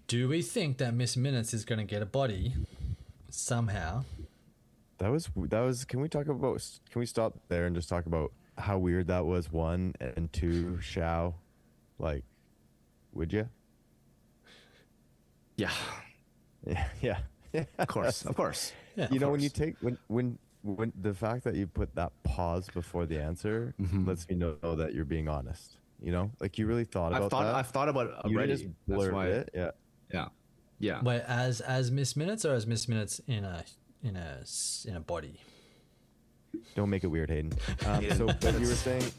Do we think that Miss Minutes is going to get a body somehow? That was. Can we talk about? Can we stop there and just talk about how weird that was? One and two. Shao, like, would you? Yeah, Yeah. of course. Yeah, You of know, when course. you take when the fact that you put that pause before the answer lets me know that you're being honest. You know, like you really thought about that. I've thought about it You already. just That's blurred why. it. Yeah. Yeah. Wait, as Miss Minutes or as Miss Minutes in a body? Don't make it weird, Hayden. So what you were saying.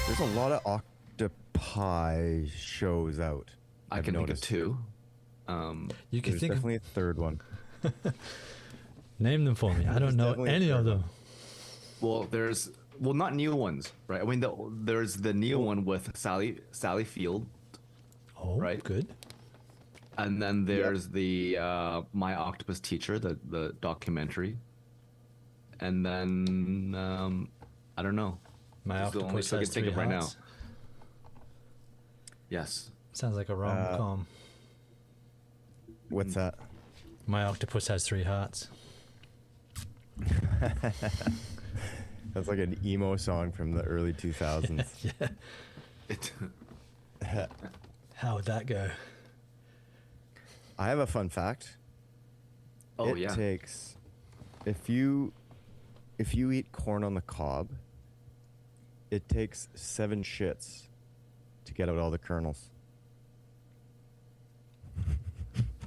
There's a lot of octopi shows out. I I've can think of noticed. two. You can There's think of, definitely a third one. name them for me. I don't There's know definitely a any of third them. Well, not new ones, right? I mean, there's the new one with Sally Field, Oh, Right. good. and then there's the My Octopus Teacher, the documentary, and then I don't know. My It's the only octopus two I has can think three of right now. hearts. Yes. Sounds like a rom-com. What's that? My octopus has three hearts. That's like an emo song from the early 2000s. Yeah. It, How would that go? I have a fun fact. oh It yeah. takes if you eat corn on the cob, it takes 7 shits to get out all the kernels.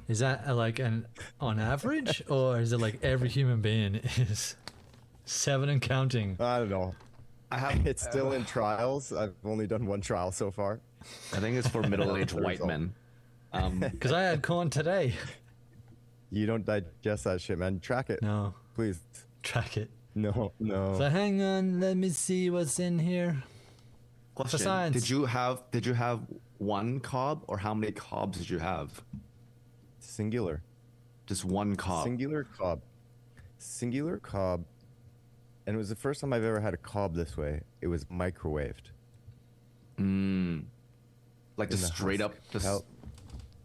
Is that like an on average, or is it like every human being is 7 and counting? I don't know. I have. It's still in trials. I've only done one trial so far. I think it's for middle-aged white result. men. Because I had corn today. You don't digest that shit, man. Track it. No, Please. track it. No. So hang on, let me see what's in here. Question: science. Did you have one cob, or how many cobs did you have? Singular. Just one cob. Singular cob. Singular cob. And it was the first time I've ever had a cob this way. It was microwaved. Like in just the straight husk. up,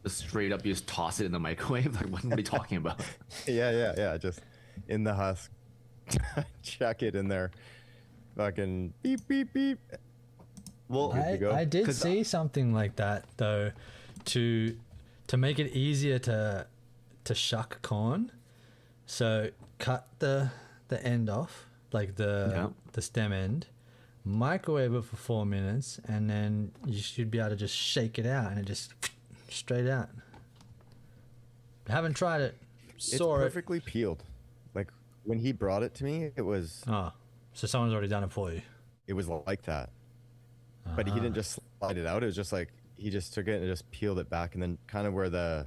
just straight up, you just toss it in the microwave. Like what are you talking about? Yeah. Just in the husk. Check it in there. Fucking beep, beep, beep. Well, Good to go. I did 'Cause see something like that though, to make it easier to shuck corn. So cut the end off, like the stem end, microwave it for 4 minutes, and then you should be able to just shake it out and it just straight out. I haven't tried it. It's Saw it. perfectly peeled. Like when he brought it to me, it was Oh, so someone's already done it for you. like that. But he didn't just slide it out. It was just like he just took it and just peeled it back, and then kind of where the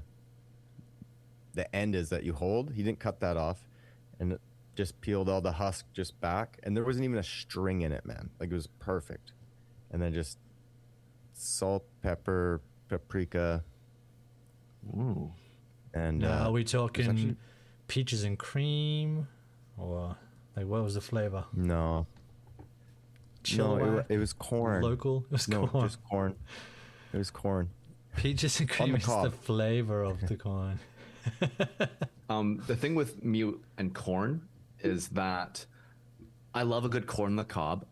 end is that you hold, he didn't cut that off, and it just peeled all the husk just back, and there wasn't even a string in it, man. Like it was perfect. And then just salt, pepper, paprika, ooh. and Now, are we talking actually- peaches and cream, or like what was the flavor? no, Chilliwack? it was corn. Local? It was No, corn. just corn. It was corn. Peaches and cream the is the cob. flavor of the corn. The thing with me and corn is that I love a good corn on the cob,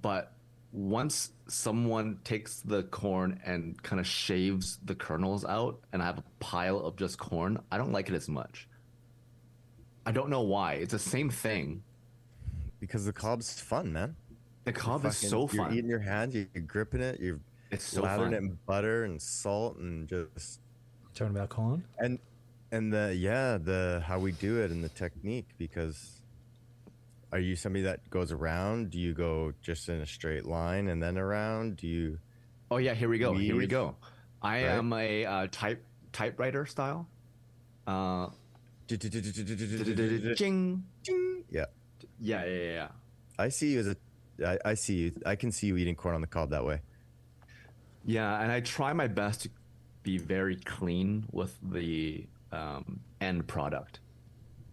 but once someone takes the corn and kind of shaves the kernels out and I have a pile of just corn, I don't like it as much. I don't know why. It's the same thing. Because the cob's fun, man. The cob is so You're fun. eating your hands, you're gripping it, you're It's so lathering fun. it in butter and salt and just Talking about corn? and the how we do it and the technique. Because are you somebody that goes around? Do you go just in a straight line and then around? Do you? Oh yeah, here we go. Here we Weave, go. I right? am a typewriter style. Ching. Yeah, Yeah. I see you as I see you. I can see you eating corn on the cob that way. Yeah, and I try my best to be very clean with the end product.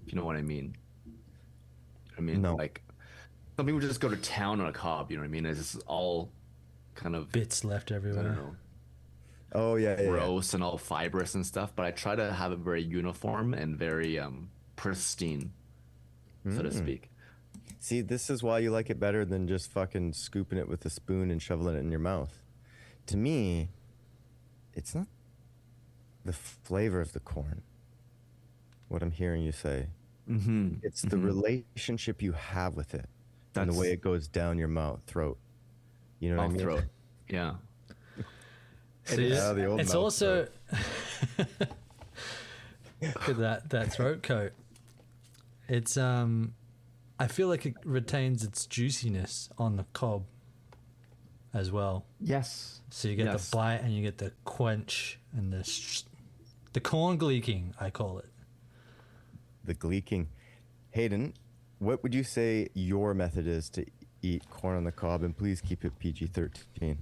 If you know what I mean. I mean, No. like some people just go to town on a cob. You know what I mean? It's just all kind of Bits left I everywhere. don't know, Oh yeah, yeah. gross and all fibrous and stuff. But I try to have it very uniform and very pristine, so to speak. See, this is why you like it better than just fucking scooping it with a spoon and shoveling it in your mouth. To me, it's not the flavor of the corn. What I'm hearing you say. It's the relationship you have with it and the way it goes down your throat. You know what I mean? Throat. Yeah. See, the old it's mouth also look at that throat coat. It's I feel like it retains its juiciness on the cob as well. Yes. So you get the bite and you get the quench and the corn gleeking, I call it. The gleeking. Hayden, what would you say your method is to eat corn on the cob? And please keep it PG-13.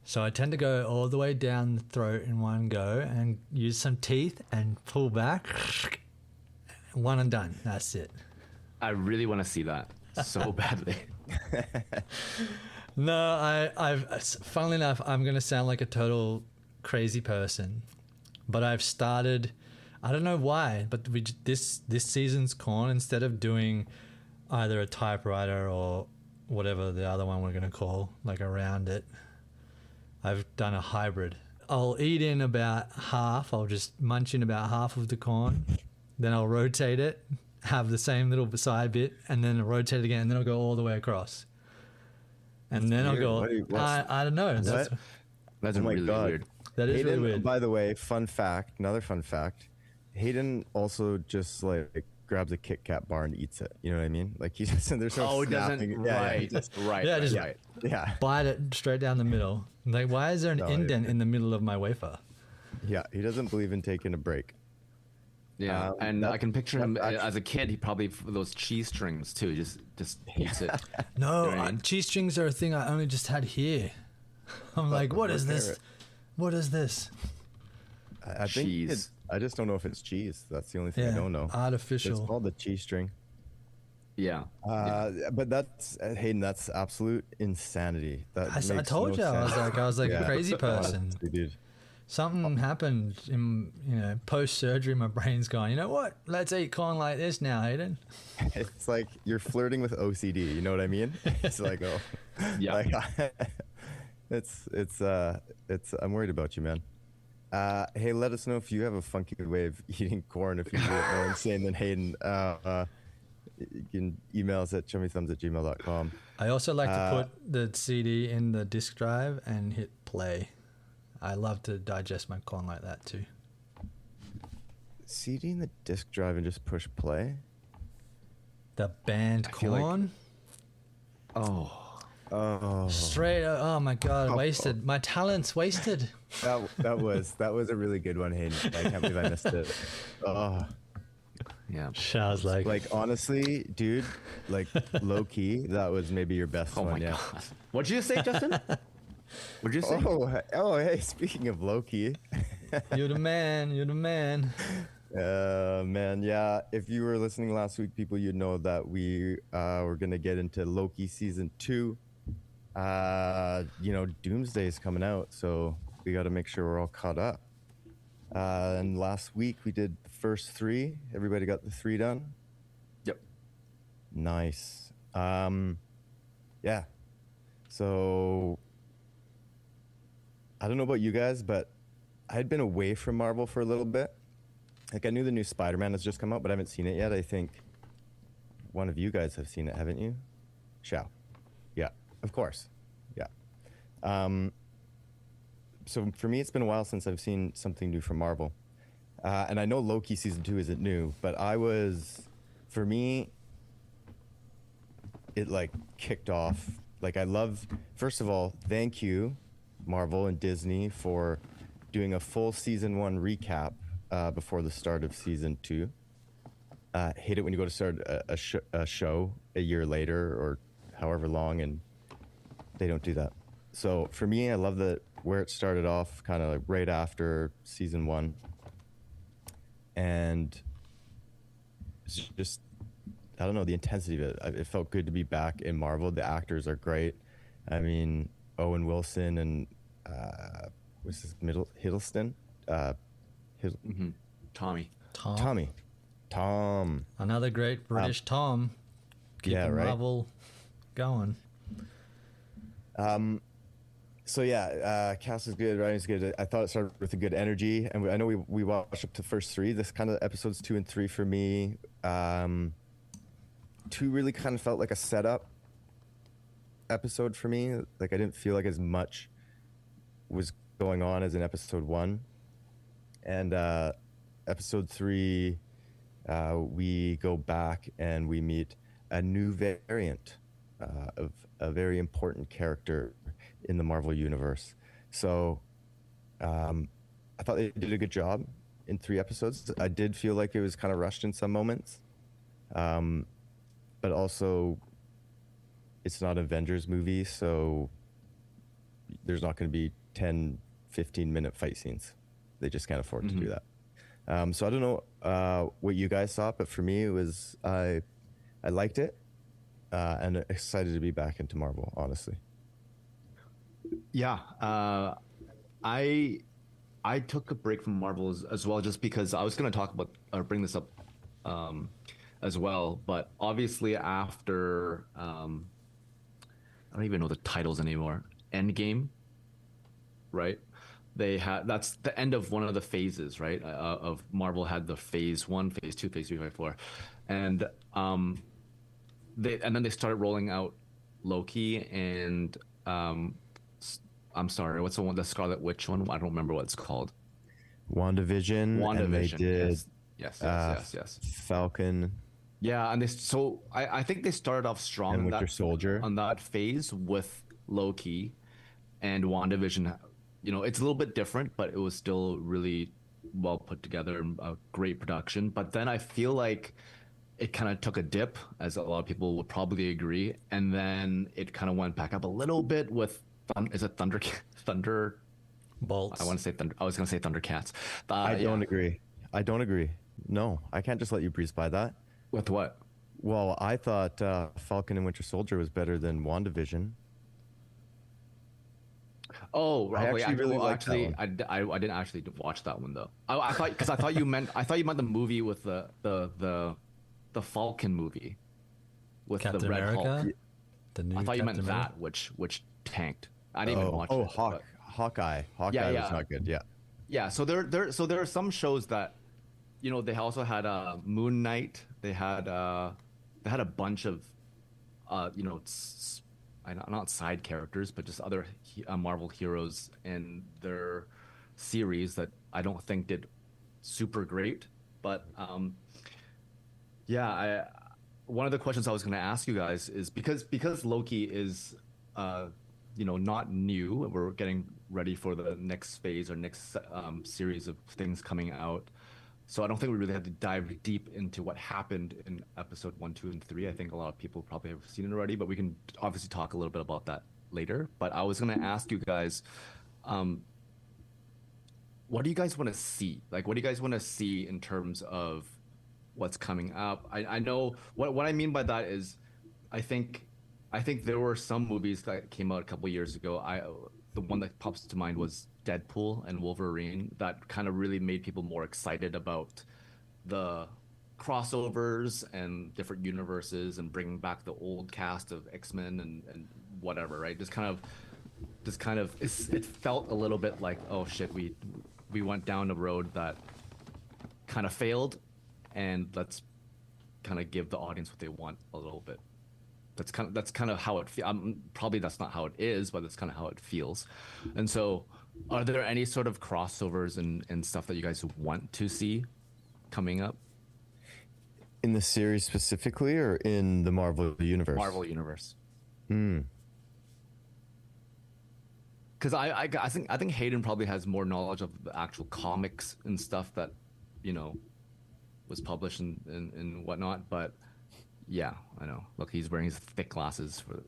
So I tend to go all the way down the throat in one go and use some teeth and pull back. One and done. That's it. I really want to see that so badly. No, I've funnily enough, I'm going to sound like a total crazy person, but I've started, I don't know why, but this season's corn, instead of doing either a typewriter or whatever the other one we're going to call, like around it, I've done a hybrid. I'll eat in about half. I'll just munch in about half of the corn. Then I'll rotate it, have the same little side bit, and then rotate it again, and then I'll go all the way across. And then I'll go, I don't know. That's Oh my really God. weird. That is Hayden, really weird. by the way, another fun fact. Hayden also just like grabs a Kit Kat bar and eats it. You know what I mean? Like he doesn't. There's no. Oh, it doesn't. snapping. Right. Right. Yeah, right, just- right. Yeah. Bite it straight down the middle. Like, why is there an No, indent in the middle of my wafer? Yeah. He doesn't believe in taking a break. Yeah, and I can picture him that's as a kid. He probably those cheese strings too. Just eats it. No, You know what I mean? cheese strings are a thing I only just had here. I'm like, what is this? favorite. What is this? I think Cheese. I just don't know if it's cheese. That's the only thing Yeah, I don't know. It's artificial. called the cheese string. Yeah. But that's Hayden. That's absolute insanity. That I makes told no you, sense. I was like Yeah. a crazy person. Honestly, dude. Something happened in, post surgery. My brain's gone, you know what? Let's eat corn like this now, Hayden. It's like you're flirting with OCD. You know what I mean? It's like, oh, Yeah. like, it's. I'm worried about you, man. Hey, let us know if you have a funky way of eating corn. If you do it more insane than Hayden, you can email us at chummythumbs@gmail.com. I also like to put the CD in the disk drive and hit play. I love to digest my corn like that too. CD in the disk drive and just push play. The band feel like- corn. Oh, Straight. Oh my God, wasted. My talent's wasted. that was a really good one, Hayden. I can't believe I missed it. Oh. Yeah. I was Like honestly, dude, like low key, that was maybe your best Oh one. my Yeah. God. What'd you say, Justin? What'd you say? Hey, speaking of low key, You're the man. You're the man. man, yeah. If you were listening last week, people, you'd know that we were gonna get into Loki season 2. Doomsday is coming out, so we got to make sure we're all caught up. And last week we did the first 3. Everybody got the 3 done. Yep. Nice. Yeah. So I don't know about you guys, but I had been away from Marvel for a little bit. Like I knew the new Spider-Man has just come out, but I haven't seen it yet. I think one of you guys have seen it, haven't you? Shao. Yeah, of course. Yeah. So for me, it's been a while since I've seen something new from Marvel. And I know Loki season 2 isn't new, but for me, it like kicked off. Like first of all, thank you, Marvel and Disney, for doing a full season 1 recap before the start of season 2. Hate it when you go to start a show a year later or however long and they don't do that. So for me, I love where it started off, kind of like right after season 1. And it's just I don't know, the intensity of it. It felt good to be back in Marvel. The actors are great. I mean, Owen Wilson and what's his Hiddleston? Tommy. Tom. Another great British Tom. Keeping Marvel going. So yeah, cast is good, writing's good. I thought it started with a good energy, and I know we watched up to the first 3. This kind of episodes 2 and 3 for me. 2 really kind of felt like a setup episode for me. Like I didn't feel like as much was going on as in episode 1. And episode 3, we go back and we meet a new variant of a very important character in the Marvel universe. So I thought they did a good job in 3 episodes. I did feel like it was kind of rushed in some moments. But also, it's not an Avengers movie, so there's not going to be 10, 15-minute fight scenes. They just can't afford to do that. So I don't know what you guys thought, but for me, it was I liked it and excited to be back into Marvel, honestly. Yeah, I took a break from Marvel as well, just because I was going to talk about or bring this up as well. But obviously, after I don't even know the titles anymore. Endgame, right? That's the end of one of the phases, right? Of Marvel had the phase 1, phase 2, phase 3, phase 4, and then they started rolling out Loki and I'm sorry, what's the one, the Scarlet Witch one? I don't remember what it's called. WandaVision. And they did yes. Falcon. Yeah, and I think they started off strong and Winter Soldier on that phase with Loki and WandaVision. You know, it's a little bit different, but it was still really well put together and a great production. But then I feel like it kind of took a dip, as a lot of people would probably agree, and then it kind of went back up a little bit with Thunder Bolts. I want to say Thunder. I was going to say Thundercats. I don't agree. No, I can't just let you breeze by that. With what? Well, I thought Falcon and Winter Soldier was better than WandaVision. Oh, I actually really liked that one. I didn't actually watch that one though. I thought you meant the movie with the Falcon movie with Captain the Red America? Hulk. The new I thought you Captain meant America? that, which tanked. I didn't even watch it. Hawkeye. Yeah. Was not good. Yeah. Yeah. So there are some shows that, you know, they also had Moon Knight. They had a bunch of not side characters, but just other Marvel heroes in their series that I don't think did super great. But one of the questions I was going to ask you guys is because Loki is not new. We're getting ready for the next phase or next series of things coming out. So I don't think we really have to dive deep into what happened in episode 1, 2, and 3. I think a lot of people probably have seen it already, but we can obviously talk a little bit about that later. But I was going to ask you guys, what do you guys want to see? Like, what do you guys want to see in terms of what's coming up? I know what I mean by that is, I think there were some movies that came out a couple years ago. The one that pops to mind was Deadpool and Wolverine, that kind of really made people more excited about the crossovers and different universes and bringing back the old cast of X-Men and whatever, right? Just kind of it felt a little bit like, oh shit, we went down a road that kind of failed, and let's kind of give the audience what they want a little bit. That's kind of how it feels. Probably that's not how it is, but that's kind of how it feels. And so, are there any sort of crossovers and stuff that you guys want to see coming up? In the series specifically, or in the Marvel universe? Marvel universe. Because I think Hayden probably has more knowledge of the actual comics and stuff that, was published and whatnot, but. Yeah, I know. Look, he's wearing his thick glasses for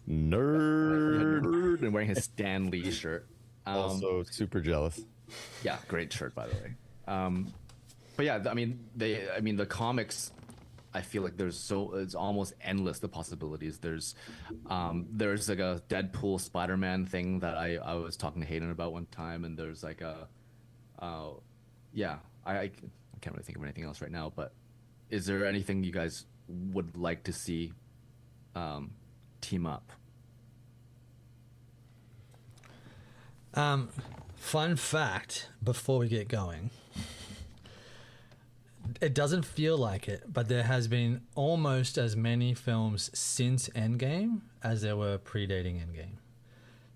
nerd, and wearing his Stan Lee shirt. Also, super jealous. Yeah, great shirt by the way. But yeah, I mean the comics I feel like it's almost endless the possibilities. There's like a Deadpool Spider-Man thing that I was talking to Hayden about one time, and there's like yeah, I can't really think of anything else right now. But is there anything you guys would like to see team up? Fun fact before we get going. It doesn't feel like it, but there has been almost as many films since Endgame as there were predating Endgame.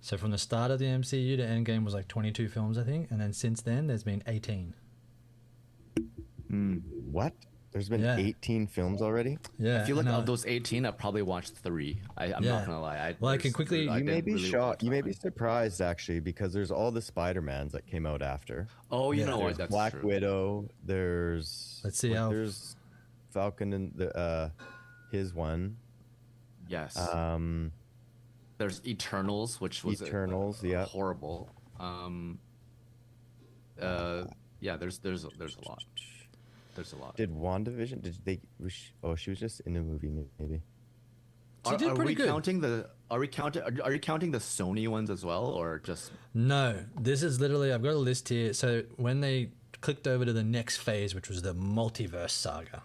So from the start of the MCU to Endgame was like 22 films, I think, and then since then there's been 18. What? There's been 18 films already? Yeah. I feel like of those 18, I've probably watched 3. I'm not gonna lie. Well, I can quickly. You may be shocked. You may be surprised actually, because there's all the Spider-Mans that came out after. Oh, you know what? There's That's Black true. Widow. There's there's Falcon and his one. Yes. There's Eternals, which was Eternals. horrible. Yeah. There's a lot. There's a lot. Did WandaVision? She was just in the movie maybe. She did pretty good. Are you counting the Sony ones as well, or just? No, this is literally, I've got a list here. So when they clicked over to the next phase, which was the multiverse saga.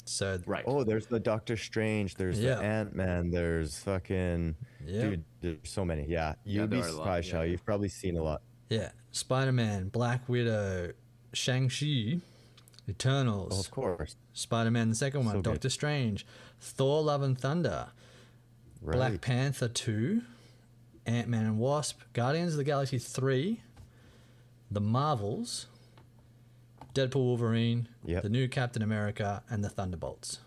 So right. Oh, there's the Doctor Strange. There's the Ant-Man. There's fucking dude. There's so many. Yeah, you'd be surprised, Shao. You've probably seen a lot. Yeah, Spider-Man, Black Widow, Shang-Chi, Eternals. Oh, of course. Spider-Man, the second one, Doctor Strange, Thor: Love and Thunder, Black Panther 2, Ant-Man and Wasp, Guardians of the Galaxy 3, The Marvels, Deadpool, Wolverine, the new Captain America, and the Thunderbolts.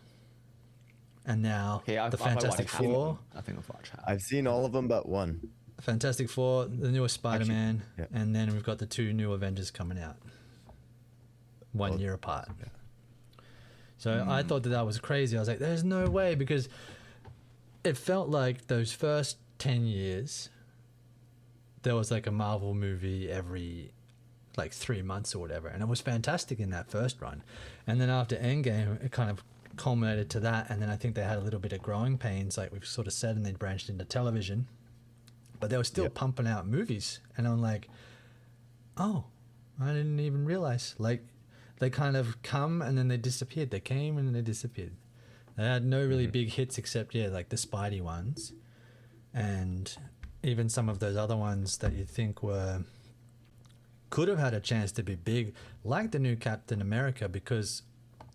And now the Fantastic Four. I think I've watched half. I've seen all of them but one. Fantastic Four, the newest Spider-Man, and then we've got the 2 new Avengers coming out. 1 year apart. So I thought that was crazy. I was like, there's no way, because it felt like those first 10 years, there was like a Marvel movie every like 3 months or whatever. And it was fantastic in that first run. And then after Endgame, it kind of culminated to that. And then I think they had a little bit of growing pains, like we've sort of said, and they branched into television. But they were still pumping out movies. And I'm like, oh, I didn't even realize. Like, they kind of come and then they disappeared. They came and then they disappeared. They had no really big hits except, like the Spidey ones. And even some of those other ones that you think could have had a chance to be big, like the new Captain America, because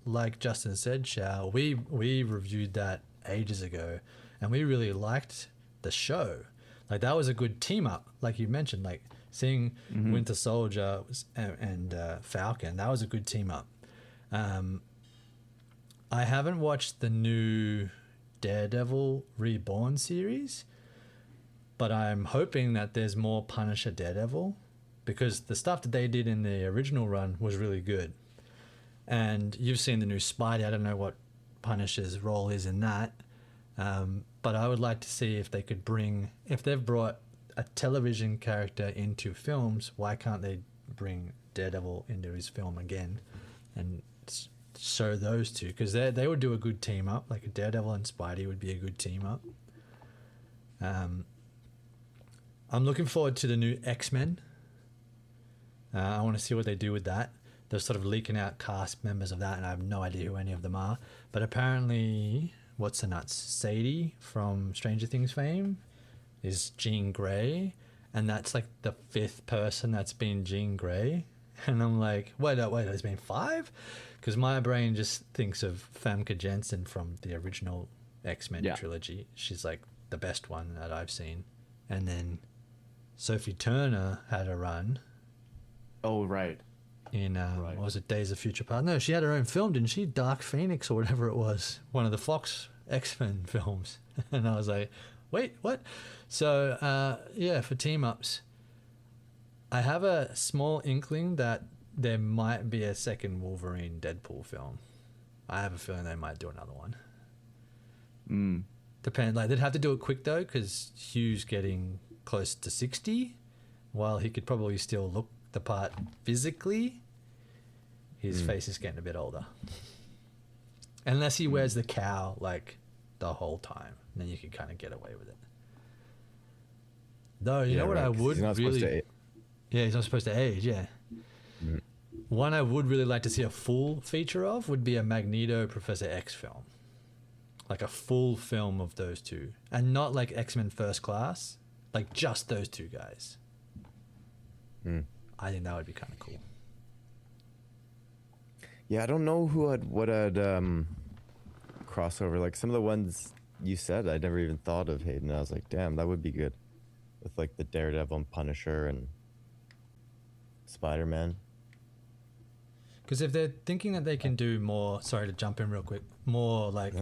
like Justin said, Shao, we reviewed that ages ago and we really liked the show. Like, that was a good team up, like you mentioned, like seeing Winter Soldier and Falcon, that was a good team up. I haven't watched the new Daredevil Reborn series, but I'm hoping that there's more Punisher Daredevil, because the stuff that they did in the original run was really good. And you've seen the new Spidey. I don't know what Punisher's role is in that, but I would like to see if they could if they've brought a television character into films, why can't they bring Daredevil into his film again and show those two? Because they would do a good team up. Like a Daredevil and Spidey would be a good team up. I'm looking forward to the new X-Men. I want to see what they do with that. They're sort of leaking out cast members of that, and I have no idea who any of them are. But apparently, what's the nuts? Sadie from Stranger Things fame is Jean Grey, and that's like the 5th person that's been Jean Grey. And I'm like, wait, there's been 5? Because my brain just thinks of Famke Janssen from the original X-Men trilogy. She's like the best one that I've seen. And then Sophie Turner had a run. Oh, right. In, what was it, Days of Future Past? No, she had her own film, didn't she? Dark Phoenix or whatever it was. One of the Fox X-Men films. And I was like, wait, what? So, for team-ups, I have a small inkling that there might be a second Wolverine Deadpool film. I have a feeling they might do another one. Depend. Like, they'd have to do it quick, though, because Hugh's getting close to 60. While he could probably still look the part physically, his face is getting a bit older. unless he wears the cowl like the whole time, then you can kind of get away with it. Though you know what, I would really, yeah, he's not supposed to age. Yeah, one I would really like to see a full feature of would be a Magneto Professor X film, like a full film of those two, and not like X-Men First Class, like just those two guys. I think that would be kind of cool. Yeah, I don't know what I'd crossover. Like some of the ones you said, I never even thought of, Hayden. I was like, damn, that would be good. With like the Daredevil and Punisher and Spider-Man. Because if they're thinking that they can do more, sorry to jump in real quick, more like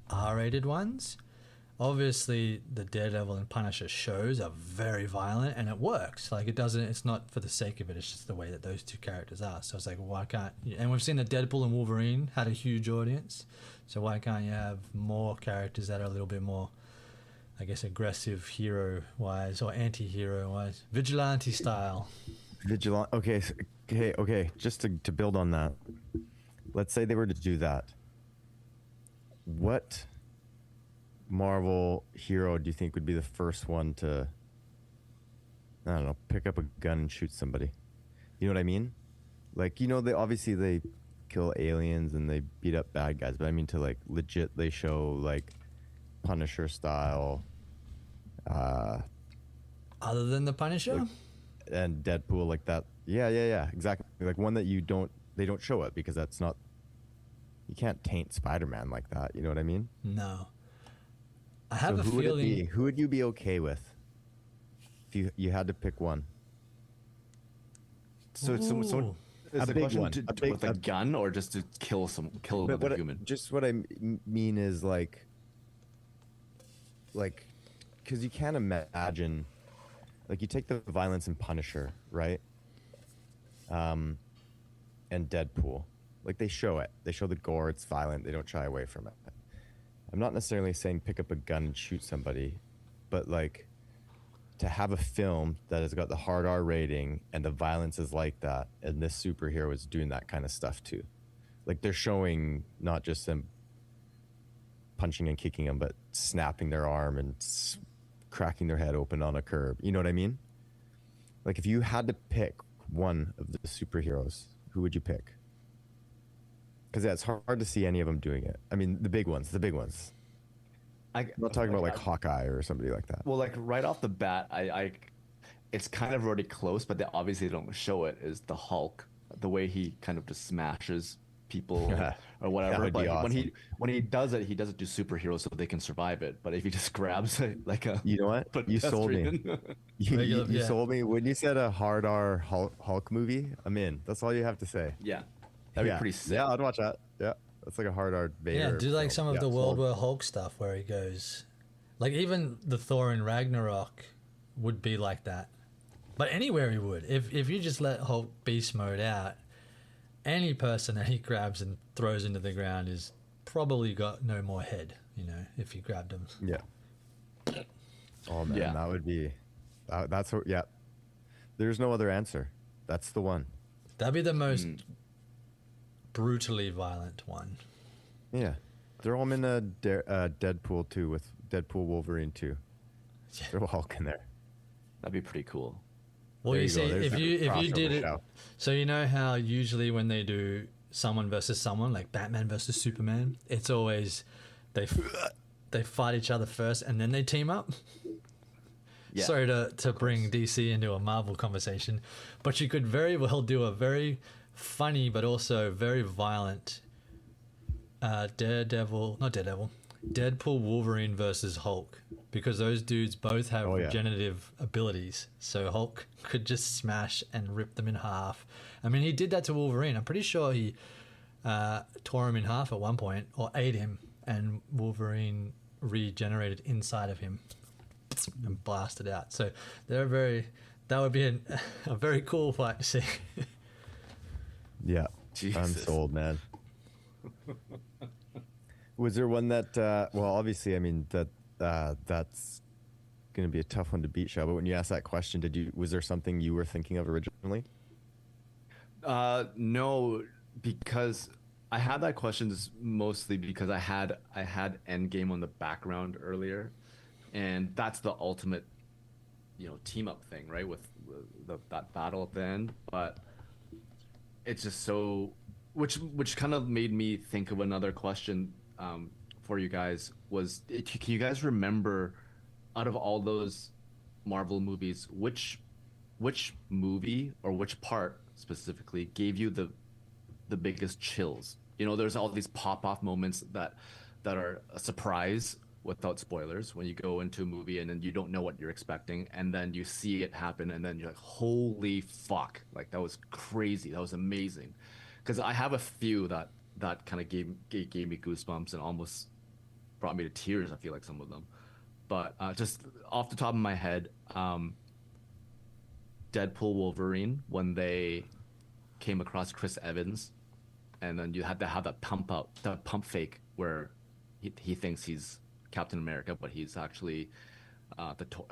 R-rated ones, obviously the Daredevil and Punisher shows are very violent and it works. Like it's not for the sake of it, it's just the way that those two characters are. So it's like, why can't you, and we've seen that Deadpool and Wolverine had a huge audience, so why can't you have more characters that are a little bit more, I guess, aggressive hero-wise or anti-hero-wise, vigilante style. Okay, just to build on that, let's say they were to do that. What Marvel hero do you think would be the first one to, I don't know, pick up a gun and shoot somebody? You know what I mean? Like, you know, they kill aliens and they beat up bad guys, but I mean to like legit, they show like Punisher style. Other than the Punisher? Like, and Deadpool, like that. Yeah, exactly. Like one that they don't show it because that's not, you can't taint Spider-Man like that. You know what I mean? No. I have a who feeling. Would it be? Who would you be okay with if you had to pick one? So is the big question one. with a gun or just to kill another human? Just what I mean is like, because you can't imagine, like you take the violence in Punisher, right? And Deadpool, like they show it. They show the gore. It's violent. They don't shy away from it. I'm not necessarily saying pick up a gun and shoot somebody, but like to have a film that has got the hard R rating and the violence is like that, and this superhero is doing that kind of stuff too. Like they're showing not just them punching and kicking them, but snapping their arm and cracking their head open on a curb. You know what I mean? Like if you had to pick one of the superheroes, who would you pick? Because it's hard to see any of them doing it. I mean, the big ones. I'm not talking about like Hawkeye or somebody like that. Well, like right off the bat, it's kind of already close, but they obviously don't show it. Is the Hulk, the way he kind of just smashes people or whatever. That would be awesome. when he does it to superheroes so they can survive it. But if he just grabs like a, you know what, you sold me. You sold me when you said a hard R Hulk movie. I'm in. That's all you have to say. Yeah. That'd be pretty sick. Yeah, I'd watch that. Yeah, that's like a hard art Vader. Yeah, do like some of the World War Hulk stuff where he goes, like even the Thor in Ragnarok would be like that. But anywhere he would, if you just let Hulk beast mode out, any person that he grabs and throws into the ground is probably got no more head. You know, if you grabbed him. Yeah. Oh man, that would be. That's what. Yeah. There's no other answer. That's the one. That'd be the most brutally violent one. Yeah, they're all in a Deadpool 2 with Deadpool Wolverine 2. Yeah. They're all Hulk in there. That'd be pretty cool. Well, you see, if you did it, so you know how usually when they do someone versus someone, like Batman versus Superman, it's always they fight each other first and then they team up. Yeah, sorry to bring DC into a Marvel conversation, but you could very well do a very funny but also very violent Deadpool Wolverine versus Hulk, because those dudes both have regenerative abilities, so Hulk could just smash and rip them in half. I mean, he did that to Wolverine. I'm pretty sure he tore him in half at one point, or ate him, and Wolverine regenerated inside of him and blasted out. So that would be a very cool fight to see. Yeah, Jesus. I'm sold, man. Was there one that? Well, obviously, I mean that's going to be a tough one to beat, Shao. But when you asked that question, was there something you were thinking of originally? No, because I had that question just mostly because I had Endgame on the background earlier, and that's the ultimate, team up thing, right? With that battle at the end. But it's just so, which kind of made me think of another question for you guys. Can you guys remember, out of all those Marvel movies, which movie or which part specifically gave you the biggest chills? There's all these pop off moments that are a surprise without spoilers when you go into a movie and then you don't know what you're expecting and then you see it happen and then you're like, holy fuck, like that was crazy, that was amazing. Because I have a few that kind of gave me goosebumps and almost brought me to tears. I feel like some of them, but just off the top of my head, Deadpool Wolverine, when they came across Chris Evans, and then you had to have that pump fake where he thinks he's Captain America, but he's actually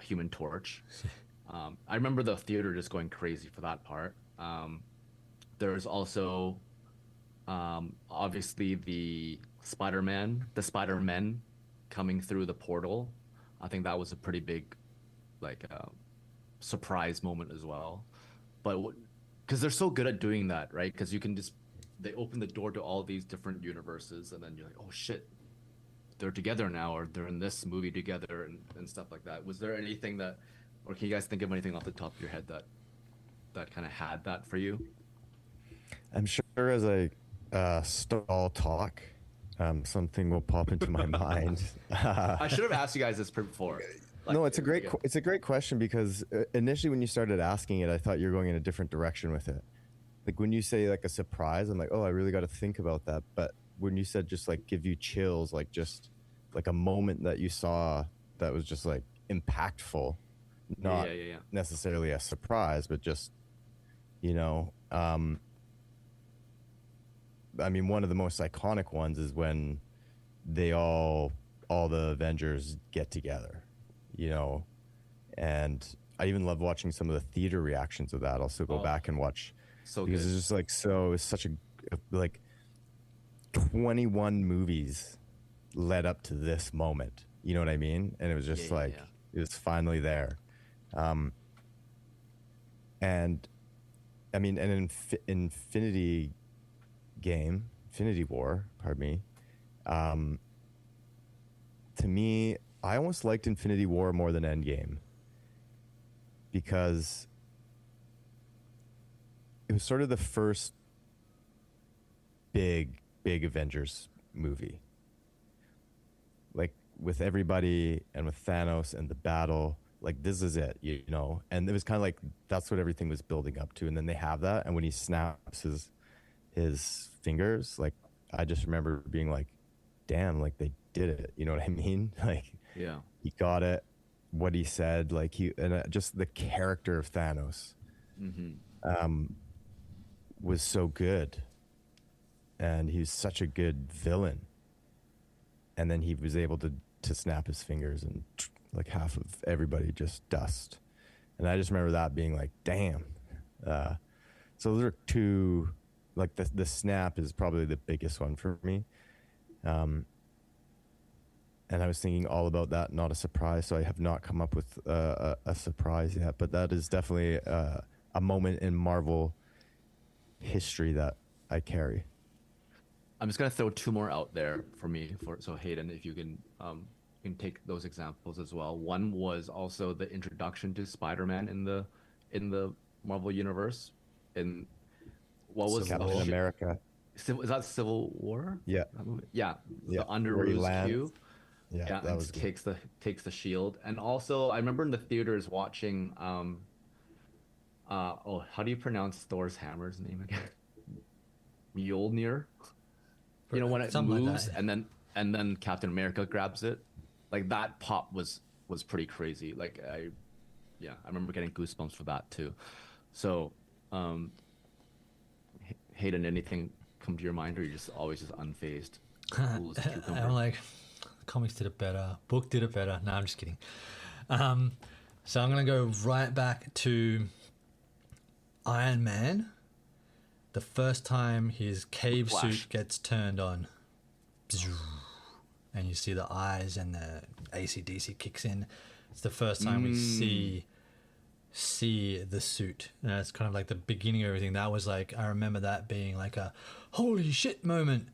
Human Torch. I remember the theater just going crazy for that part. There's also obviously the Spider-Men coming through the portal. I think that was a pretty big like surprise moment as well. But because they're so good at doing that, right? Because they open the door to all these different universes, and then you're like, oh shit, they're together now, or they're in this movie together, and stuff like that. Was there anything or can you guys think of anything off the top of your head that kind of had that for you? I'm sure as I stall talk, something will pop into my mind. I should have asked you guys this before. No, it's a great question, because initially when you started asking it, I thought you were going in a different direction with it. Like when you say like a surprise, I'm like, oh, I really got to think about that. But when you said just like give you chills, like just like a moment that you saw that was just like impactful, not necessarily a surprise, but just, I mean, one of the most iconic ones is when they all the Avengers get together, and I even love watching some of the theater reactions of that. I'll still go back and watch. So because good. it's just like, it's such a like 21 movies led up to this moment. You know what I mean? And it was just it was finally there. And I mean, and Infinity War, pardon me. To me, I almost liked Infinity War more than Endgame, because it was sort of the first big Avengers movie. Like with everybody and with Thanos and the battle, like this is it, And it was kind of like that's what everything was building up to. And then they have that, and when he snaps his fingers, like I just remember being like, damn, like they did it. You know what I mean? Like, yeah, he got it. What he said, like just the character of Thanos, was so good, and he was such a good villain. And then he was able to snap his fingers, and like half of everybody just dust. And I just remember that being like, damn. So those are two. Like the snap is probably the biggest one for me. And I was thinking all about that, not a surprise. So I have not come up with a surprise yet, but that is definitely a moment in Marvel history that I carry. I'm just gonna throw two more out there for me. So Hayden, if you can take those examples as well. One was also the introduction to Spider-Man in the Marvel universe. In what was Captain America? Is that Civil War? Yeah. Yeah. Yeah. The Underoos Q. Yeah, that was takes the shield. And also I remember in the theaters watching how do you pronounce Thor's hammer's name again? Mjolnir. When it moves like and then Captain America grabs it. Like that pop was pretty crazy. Like I remember getting goosebumps for that too. So Hayden, anything come to your mind, or you're just always just unfazed? I'm like, comics did it better, book did it better. No, I'm just kidding. So I'm gonna go right back to Iron Man, the first time his cave Flash. suit gets turned on, and you see the eyes and the AC/DC kicks in. It's the first time we see the suit, and it's kind of like the beginning of everything. That was like, I remember that being like a holy shit moment.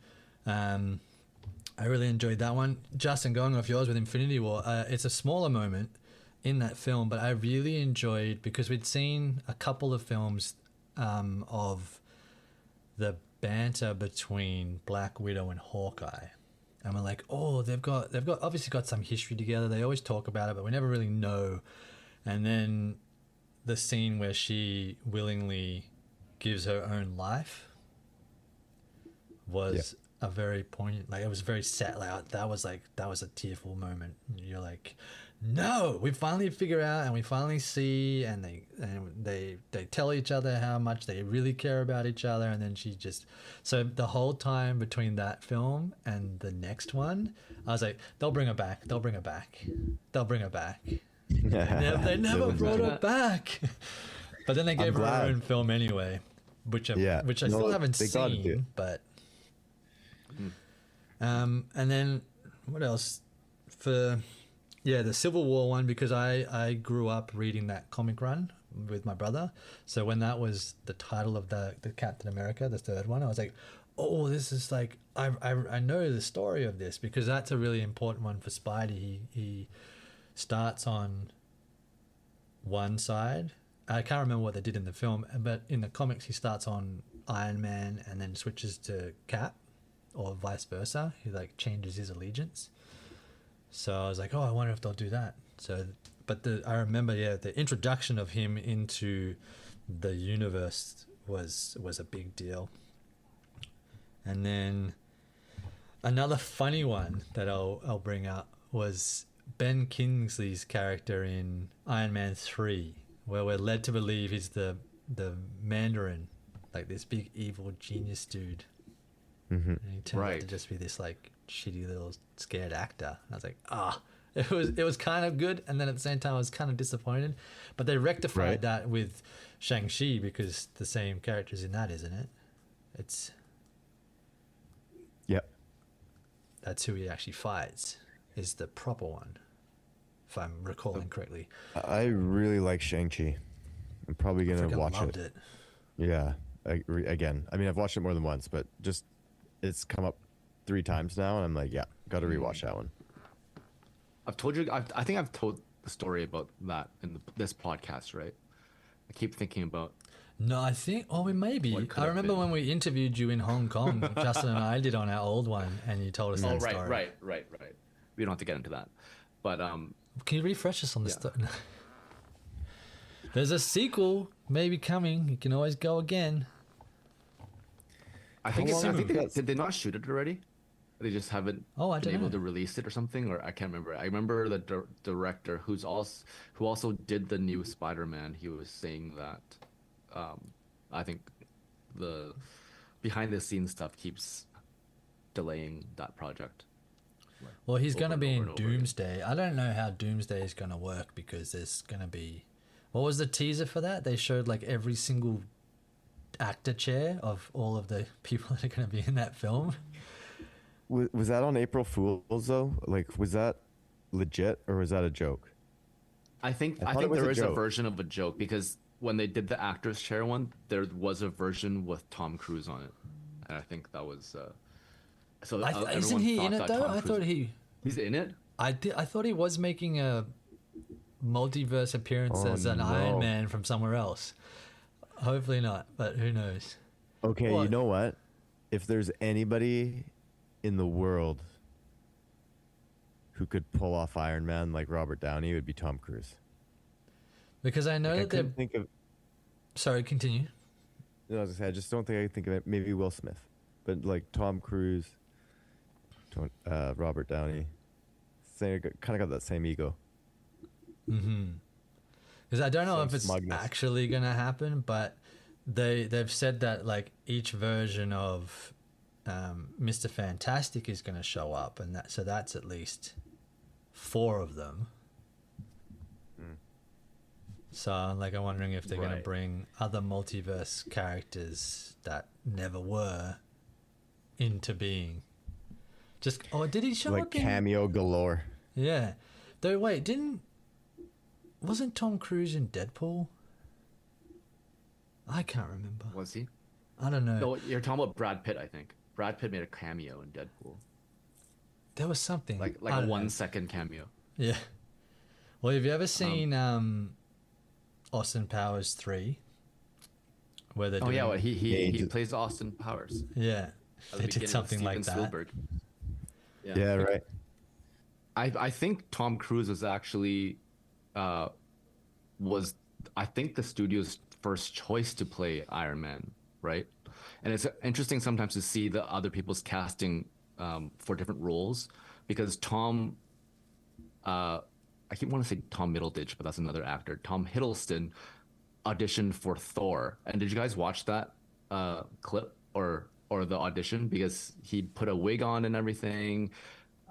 I really enjoyed that one. Justin, going off yours with Infinity War, it's a smaller moment in that film, but I really enjoyed, because we'd seen a couple of films of the banter between Black Widow and Hawkeye, and we're like, oh, they've got obviously got some history together. They always talk about it, but we never really know. And then the scene where she willingly gives her own life was a very poignant, like, it was very sad. Like, that was a tearful moment. You're like, no, we finally figure out, and we finally see, and they tell each other how much they really care about each other. And then she just, so the whole time between that film and the next one, I was like, they'll bring her back. They never brought her back. But then they gave her her own film anyway, which I still haven't seen. But and then what else? The Civil War one, because I grew up reading that comic run with my brother. So when that was the title of the Captain America, the third one, I was like, oh, this is like, I know the story of this, because that's a really important one for Spidey. He starts on one side. I can't remember what they did in the film, but in the comics he starts on Iron Man and then switches to Cap, or vice versa. He like changes his allegiance. So I was like, oh, I wonder if they'll do that. So, but I remember, the introduction of him into the universe was a big deal. And then another funny one that I'll bring up was Ben Kingsley's character in Iron Man 3, where we're led to believe he's the Mandarin, like this big evil genius dude. And he turned out to just be this like shitty little scared actor. And I was like, it was kind of good, and then at the same time I was kind of disappointed. But they rectified that with Shang-Chi, because the same character's in that, isn't it? It's that's who he actually fights, is the proper one, if I'm recalling correctly. I really like Shang-Chi. I'm probably going to watch it. Yeah. Again, I mean, I've watched it more than once, but just it's come up 3 times now, and I'm like, got to rewatch that one. I've told you, I think I've told the story about that in this podcast, right? I keep thinking about. No, I think, maybe. I remember when we interviewed you in Hong Kong, Justin and I did on our old one, and you told us that story. Right. We don't have to get into that. But can you refresh us on this story? There's a sequel maybe coming. You can always go again. I think did they not shoot it already? They just haven't been able to release it or something, or I can't remember. I remember the director who also did the new Spider-Man. He was saying that I think the behind the scenes stuff keeps delaying that project. Well, he's going to be in Doomsday. I don't know how Doomsday is going to work, because there's going to be, what was the teaser for that? They showed like every single actor chair of all of the people that are going to be in that film. Was that on April Fool's though? Like, was that legit, or was that a joke? I think there is a version of a joke, because when they did the actor's chair one, there was a version with Tom Cruise on it, and I think that was. Isn't he in it though? I thought he's in it. I thought he was making a multiverse appearance as an Iron Man from somewhere else. Hopefully not, but who knows? Okay, you know what? If there's anybody in the world who could pull off Iron Man like Robert Downey, it would be Tom Cruise. Because I know that they're. Think of. Sorry, continue. No, I was gonna say, I just don't think I can think of it. Maybe Will Smith, but like Tom Cruise, Robert Downey, kind of got that same ego. Because I don't know if it's actually gonna happen, but they've said that like each version of Mr. Fantastic is gonna show up, and that's at least 4 of them. So like I'm wondering if they're going to Right. bring other multiverse characters that never were into being. Just did he show Like up in? cameo galore. Yeah. Though wait, wasn't Tom Cruise in Deadpool? I can't remember. Was he? I don't know. No, you're talking about Brad Pitt, I think. Brad Pitt made a cameo in Deadpool. There was something Like I a don't know. 1 second cameo. Yeah. Well, have you ever seen Austin Powers 3? Where they're Oh doing, yeah, well, he Yeah, plays Austin Powers. yeah, At the they beginning did with something like Steven that. Spielberg. Yeah, right. I think Tom Cruise was actually was I think the studio's first choice to play Iron Man, right? And it's interesting sometimes to see the other people's casting for different roles because Tom, I keep wanting to say Tom Middleditch, but that's another actor. Tom Hiddleston auditioned for Thor, and did you guys watch that clip or the audition? Because he put a wig on and everything.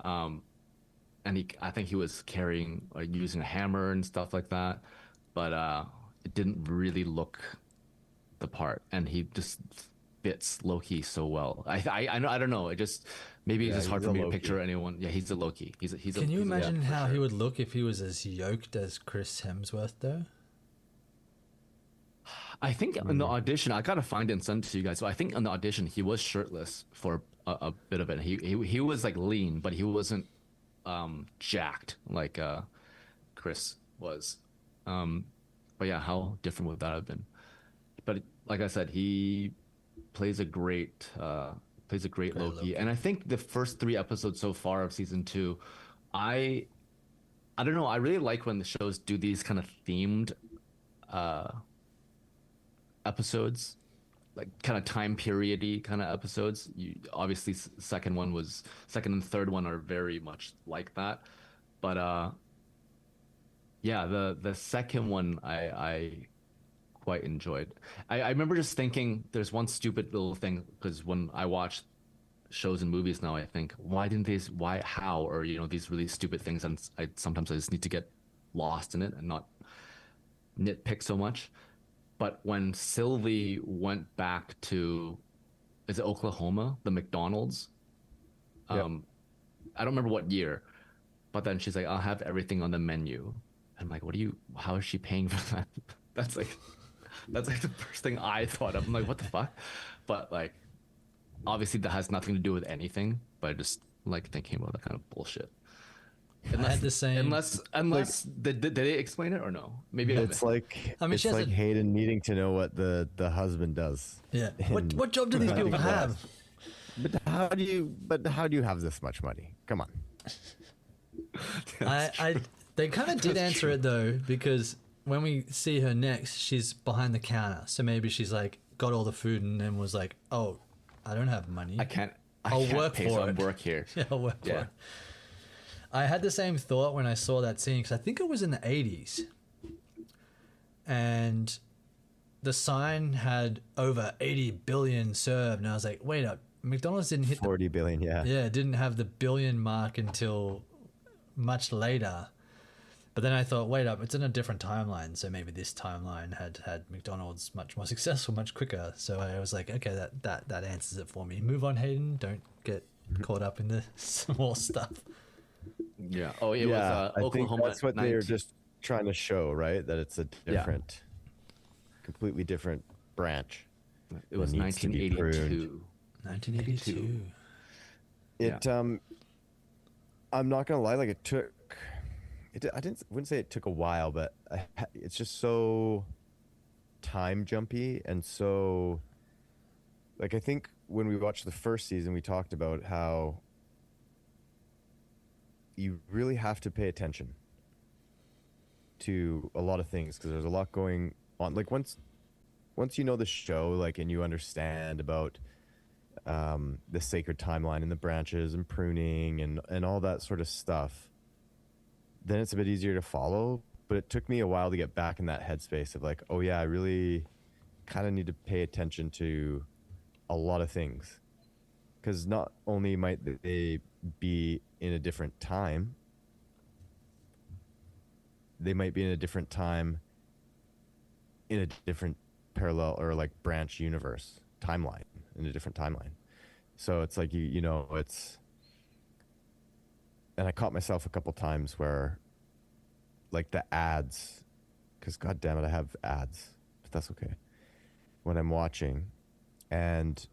And I think he was carrying or using a hammer and stuff like that, but it didn't really look the part, and he just fits Loki so well. I don't know. It just maybe it's Yeah, just hard he's for a me to Loki. picture anyone. Yeah, he's a Loki. He's Can you imagine for how sure. he would look if he was as yoked as Chris Hemsworth, though? I think in the audition, I gotta find it and send it to you guys. So I think in the audition, he was shirtless for a bit of it. He was like lean, but he wasn't jacked like Chris was. But yeah, how different would that have been? But like I said, he plays a great Loki. And I think the first 3 episodes so far of season 2, I don't know. I really like when the shows do these kind of themed episodes, like kind of time periody kind of episodes. You obviously second and third one are very much like that, but yeah, the second one I quite enjoyed. I remember just thinking there's one stupid little thing because when I watch shows and movies now, I think how or these really stupid things, and sometimes I just need to get lost in it and not nitpick so much. But when Sylvie went back to, is it Oklahoma, the McDonald's? Yep. I don't remember what year, but then she's like, "I'll have everything on the menu." I'm like, how is she paying for that? That's like the first thing I thought of. I'm like, what the fuck? But like, obviously that has nothing to do with anything, but I just like thinking about that kind of bullshit. I had the same. Unless did they explain it or no? Maybe I It's missed it. like I mean, it's she has like a- Hayden needing to know what the husband does. Yeah. in- What job do these people have? But how do you have this much money? Come on. They kind of did answer it though, because when we see her next, she's behind the counter. So maybe she's like got all the food and then was like, "Oh, I don't have money. I can't work pay for some it." work here. Yeah, I'll work for Yeah. it. I had the same thought when I saw that scene because I think it was in the 80s. And the sign had over 80 billion served. And I was like, wait up, McDonald's didn't hit 40 billion, yeah. it didn't have the billion mark until much later. But then I thought, wait up, it's in a different timeline. So maybe this timeline had McDonald's much more successful, much quicker. So I was like, okay, that answers it for me. Move on, Hayden. Don't get caught up in the small stuff. Yeah. Oh, it Yeah, was I Oklahoma. think that's what they're 19 just trying to show, right? That it's a different, completely different branch. It was that needs to be 1982. 1982. It I'm not gonna lie, like wouldn't say it took a while, but it's just so time jumpy and so like I think when we watched the first season we talked about how you really have to pay attention to a lot of things because there's a lot going on. Like once you know the show, like, and you understand about the sacred timeline and the branches and pruning and all that sort of stuff, then it's a bit easier to follow. But it took me a while to get back in that headspace of like, oh yeah, I really kind of need to pay attention to a lot of things because not only might they be in a different time, they might be in a different time in a different parallel or like branch universe timeline, in a different timeline. So it's like you know, it's, and I caught myself a couple times where like the ads, because god damn it, I have ads, but that's okay, when I'm watching. And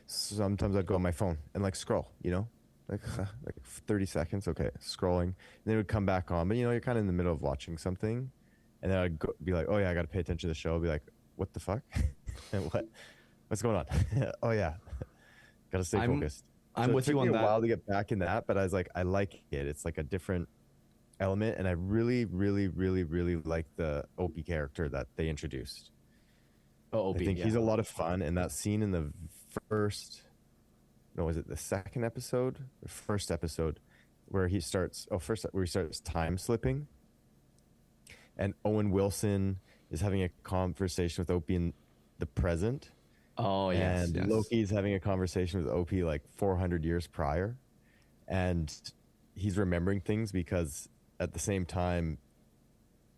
sometimes I'd go on my phone and like scroll, you know, like 30 seconds, okay, scrolling, and then it would come back on. But you know, you're kind of in the middle of watching something, and then I'd be like, oh yeah, I got to pay attention to the show. I'd be like, what the fuck? And what's going on? Oh yeah, got to stay focused. I'm with you on that. It took me a while to get back in that, but I was like, I like it. It's like a different element, and I really, really, really, really like the Opie character that they introduced. Oh, Opie, I think he's a lot of fun, and that scene in the was it the second episode, the first episode, where he starts time slipping, and Owen Wilson is having a conversation with Opie in the present. Oh yes, and yes. Loki's having a conversation with Opie like 400 years prior, and he's remembering things because at the same time,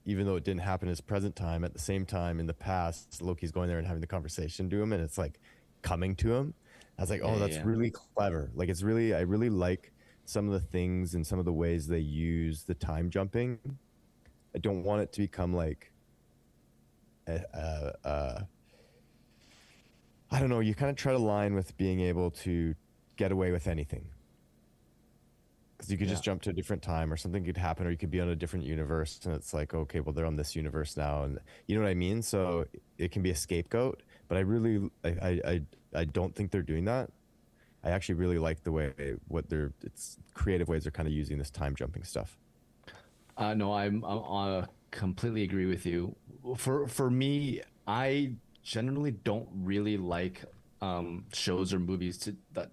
even though it didn't happen in his present time, at the same time in the past, Loki's going there and having the conversation to him, and it's like coming to him. I was like, oh, that's really clever. Like, I really like some of the things and some of the ways they use the time jumping. I don't want it to become like, I don't know, you kind of tread a line with being able to get away with anything. Because you could just jump to a different time, or something could happen, or you could be on a different universe, and it's like, okay, well, they're on this universe now, and you know what I mean? So it can be a scapegoat, but I don't think they're doing that. I actually really like the way it's creative ways they're kind of using this time jumping stuff. No, I'm completely agree with you. For me, I generally don't really like shows or movies that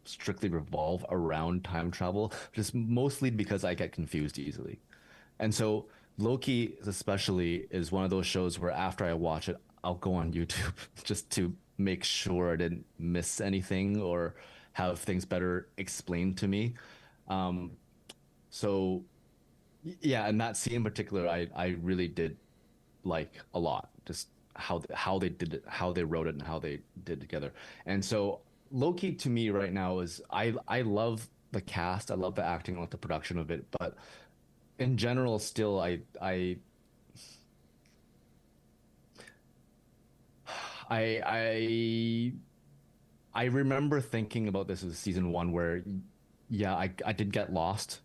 strictly revolve around time travel, just mostly because I get confused easily. And so Loki especially is one of those shows where after I watch it, I'll go on YouTube just to make sure I didn't miss anything or have things better explained to me. So yeah, and that scene in particular, I really did like a lot. Just how they did it, how they wrote it, and how they did together. And so Loki to me right now is I love the cast, I love the acting, I love the production of it, but in general, still I I remember thinking about this as season one where yeah, I did get lost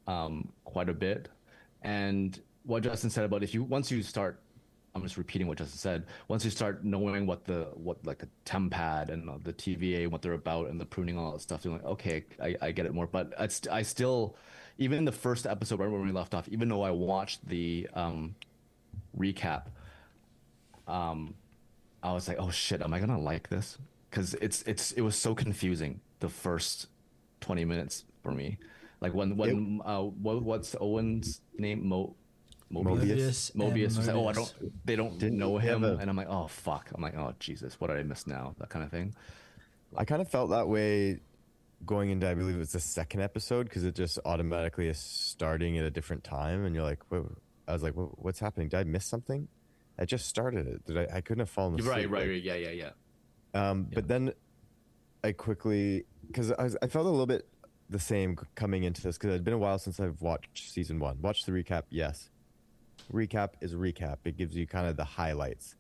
quite a bit. And what Justin said about once you start, I'm just repeating what Justin said. Once you start knowing what like the tempad and the TVA, what they're about, and the pruning, all that stuff, you're like, okay, I get it more. But I still, even in the first episode, right when we left off, even though I watched the recap, I was like, oh shit, am I gonna like this? Because it was so confusing the first 20 minutes for me. Like what's Owen's name? Mobius was like, oh, they don't know him, and I'm like, oh fuck, I'm like, oh Jesus, what did I miss now? That kind of thing. I kind of felt that way going into, I believe it was the second episode, because it just automatically is starting at a different time, and you're like, I was like, what's happening? Did I miss something? I just started it. I couldn't have fallen asleep. Right. Yeah. But then I quickly, because I felt a little bit the same coming into this, because it had been a while since I've watched season one. Watched the recap, yes. Recap is a recap. It gives you kind of the highlights.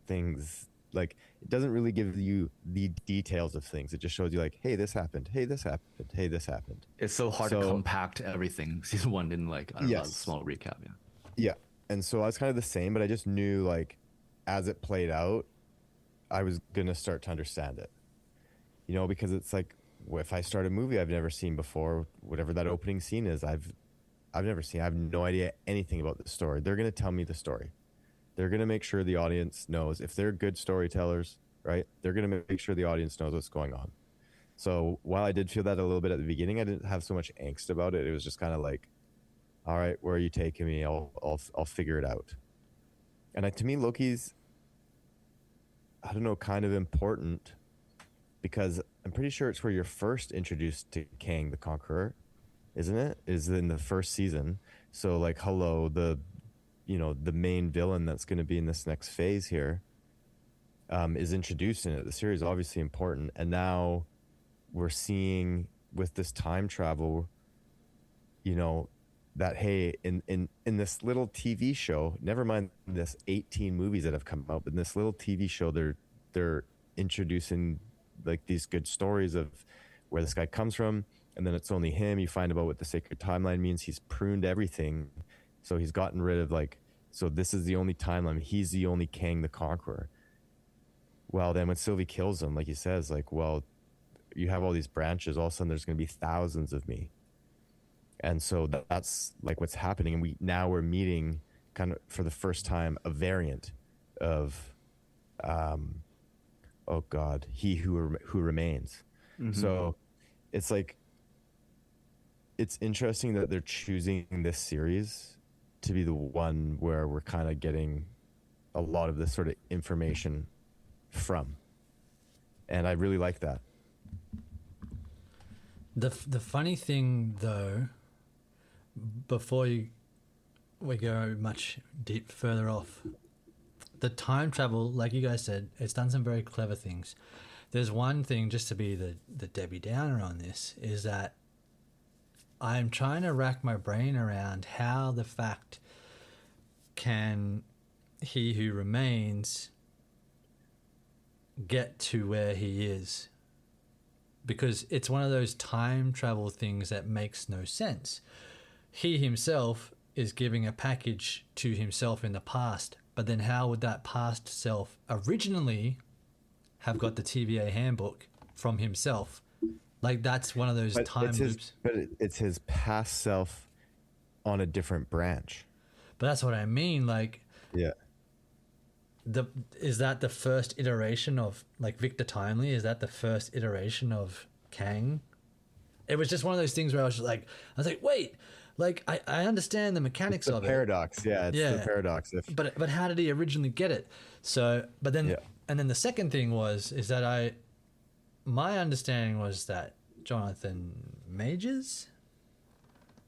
Things like, it doesn't really give you the details of things. It just shows you like, hey, this happened. Hey, this happened. Hey, this happened. It's so hard to compact everything. Season one didn't like, I don't know, a small recap. Yeah. And so I was kind of the same, but I just knew like as it played out, I was going to start to understand it. You know, because it's like, if I start a movie I've never seen before, whatever that opening scene is, I've never seen. I have no idea anything about the story. They're going to tell me the story. They're going to make sure the audience knows. If they're good storytellers, right, they're going to make sure the audience knows what's going on. So while I did feel that a little bit at the beginning, I didn't have so much angst about it. It was just kind of like, all right, where are you taking me? I'll figure it out. And to me, Loki's, I don't know, kind of important, because I'm pretty sure it's where you're first introduced to Kang the Conqueror. isn't it? Is in the first season. So like, hello, the main villain that's going to be in this next phase here is introduced in it. The series is obviously important, and now we're seeing with this time travel, that hey, in this little TV show, never mind this 18 movies that have come out, but in this little TV show, they're introducing like these good stories of where this guy comes from, and then it's only him. You find about what the sacred timeline means. He's pruned everything, so he's gotten rid of so this is the only timeline. He's the only Kang the Conqueror. Well, then when Sylvie kills him, like he says, well, you have all these branches. All of a sudden, there's going to be thousands of me. And so that's like what's happening. And we're meeting kind of for the first time a variant of, oh God, he who remains. Mm-hmm. So it's it's interesting that they're choosing this series to be the one where we're kind of getting a lot of this sort of information from. And I really like that. The funny thing though, before we go much further off, the time travel, like you guys said, it's done some very clever things. There's one thing, just to be the Debbie Downer on this, is that I'm trying to rack my brain around how the fact can he who remains get to where he is, because it's one of those time travel things that makes no sense. He himself is giving a package to himself in the past, but then how would that past self originally have got the TVA handbook from himself? Like, that's one of those time loops. But it's his past self on a different branch. But that's what I mean. Like, yeah. Is that the first iteration of like Victor Timely? Is that the first iteration of Kang? It was just one of those things where I was like, wait, like I understand the mechanics of paradox. it. Yeah, it's the paradox. But how did he originally get it? So, but then, and then the second thing is that my understanding was that Jonathan Majors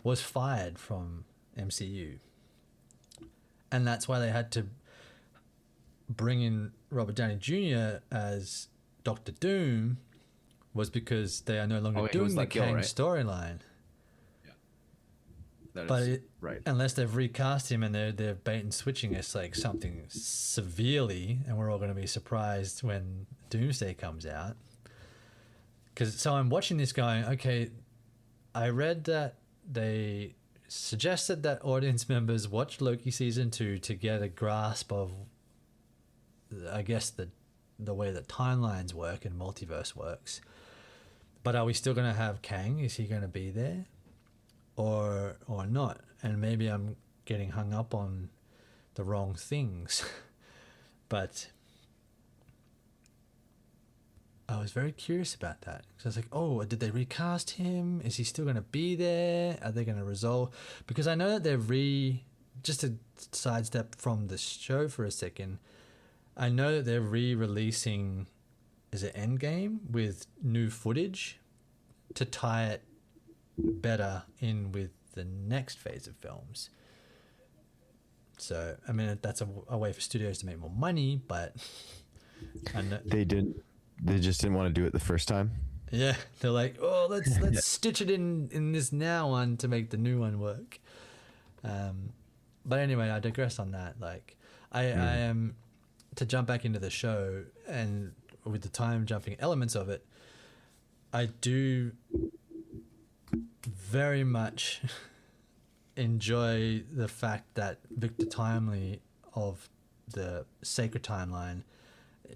was fired from MCU, and that's why they had to bring in Robert Downey Jr. as Doctor Doom, was because they are no longer doing the Kang storyline. Yeah, but right. Unless they've recast him and they're bait and switching us like something severely, and we're all going to be surprised when Doomsday comes out. So I'm watching this going, okay, I read that they suggested that audience members watch Loki season 2 to get a grasp of, I guess, the way that timelines work and multiverse works. But are we still going to have Kang? Is he going to be there or not? And maybe I'm getting hung up on the wrong things. But I was very curious about that. So I was like, oh, did they recast him? Is he still going to be there? Are they going to resolve? Because I know that they're just to sidestep from the show for a second, I know that they're re-releasing, is it Endgame, with new footage to tie it better in with the next phase of films. So, I mean, that's a way for studios to make more money, but they just didn't want to do it the first time. Yeah, they're like, oh, let's stitch it in this now one to make the new one work. But anyway, I digress on that. Like, I am, to jump back into the show and with the time jumping elements of it, I do very much enjoy the fact that Victor Timely of the Sacred Timeline,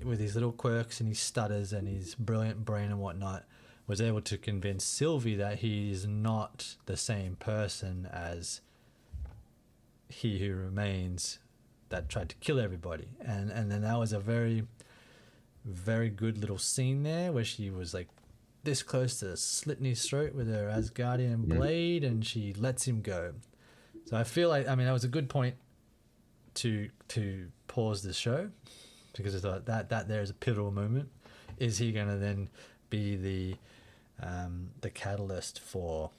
with his little quirks and his stutters and his brilliant brain and whatnot, was able to convince Sylvie that he's not the same person as he who remains that tried to kill everybody. And then that was a very, very good little scene there where she was like this close to slitting his throat with her Asgardian blade, and she lets him go. So I feel like, I mean, that was a good point to pause the show, because I thought that there is a pivotal moment. Is he going to then be the catalyst for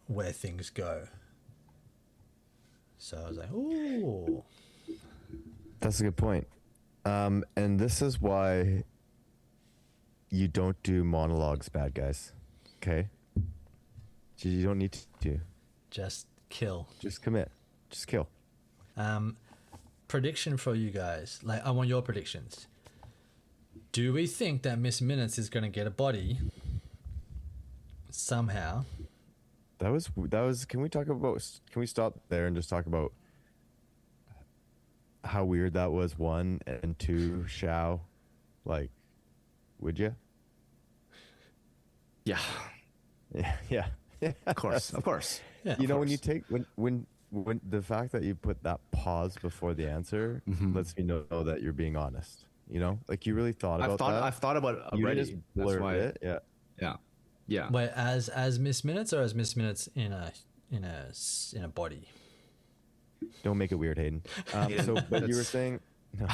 where things go. So I was like, ooh. That's a good point. And this is why you don't do monologues, bad guys. Okay? You don't need to. Just kill. Just commit. Just kill. Prediction for you guys. Like, I want your predictions. Do we think that Miss Minutes is going to get a body somehow? That was. Can we stop there and just talk about how weird that was? 1 and 2. Shao, like, would you? Yeah. Yeah. Of course. Yeah, You know, when course. you take when the fact that you put that pause before the answer lets me know that you're being honest. You know, like you really thought about that. I've thought about it You already. just That's blurred why. it. Yeah. Yeah. Wait, as Miss Minutes or as Miss Minutes in a body? Don't make it weird, Hayden. So, but you were saying. No.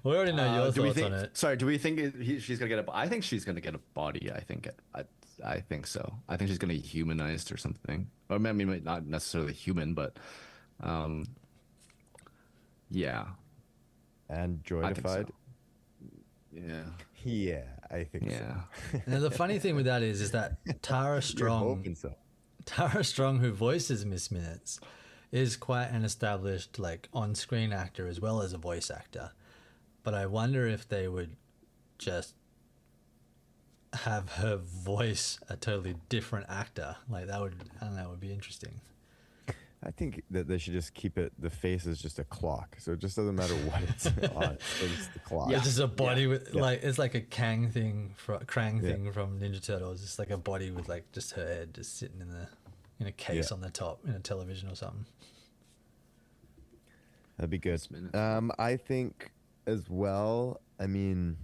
We already know your do we thoughts think? on it. Sorry, do we think she's gonna get a? I think she's gonna get a body. I think so. I think she's gonna be humanized or something. Or I mean, not necessarily human, but, yeah. And I think droidified. so. Yeah. Yeah, I think Yeah. And the funny thing with that is that Tara so. You're Strong, hoping so. who voices Miss Minutes, is quite an established like on-screen actor as well as a voice actor. But I wonder if they would just have her voice a totally different actor. Like that would, I don't know, would be interesting. I think that they should just keep it. The face is just a clock, so it just doesn't matter what it's on. It's the clock. It's just a body with like it's like a Krang thing from Ninja Turtles. It's like a body with like just her head just sitting in a case on the top in a television or something. That'd be good. Minutes. I think as well. I mean,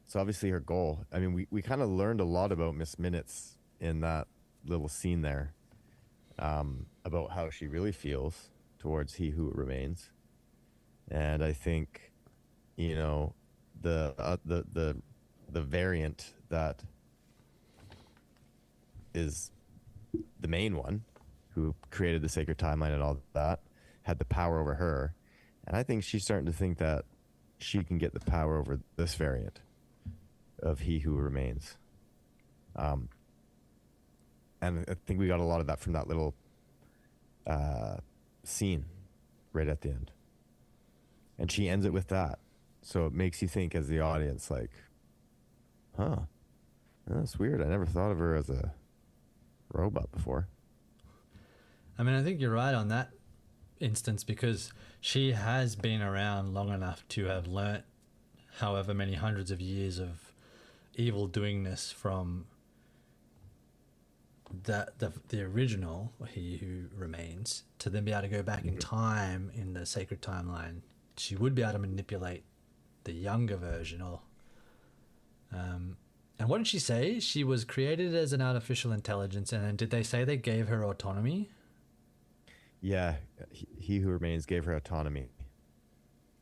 it's obviously her goal. I mean, we kind of learned a lot about Miss Minutes in that little scene there, about how she really feels towards He Who Remains, and I think, you know, the variant that is the main one, who created the sacred timeline and all that, had the power over her. And I think she's starting to think that she can get the power over this variant of He Who Remains. And I think we got a lot of that from that little scene right at the end. And she ends it with that. So it makes you think as the audience, like, huh, that's weird. I never thought of her as a robot before. I mean, I think you're right on that instance because she has been around long enough to have learnt however many hundreds of years of evil doingness from the original He Who Remains to then be able to go back in time in the sacred timeline. She would be able to manipulate the younger version or and what did she say? She was created as an artificial intelligence, and then did they say they gave her autonomy? Yeah, He Who Remains gave her autonomy.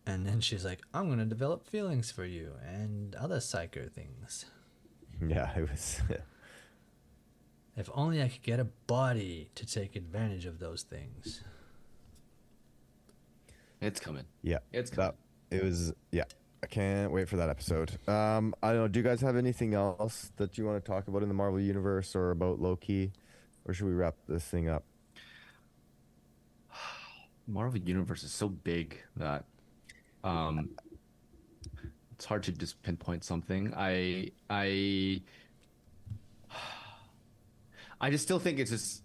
And then she's like, I'm going to develop feelings for you and other psycho things. Yeah, it was. If only I could get a body to take advantage of those things. It's coming. Yeah, It's coming. it was. Yeah, I can't wait for that episode. I don't know. Do you guys have anything else that you want to talk about in the Marvel Universe or about Loki, or should we wrap this thing up? Marvel Universe is so big that it's hard to just pinpoint something. I just still think it's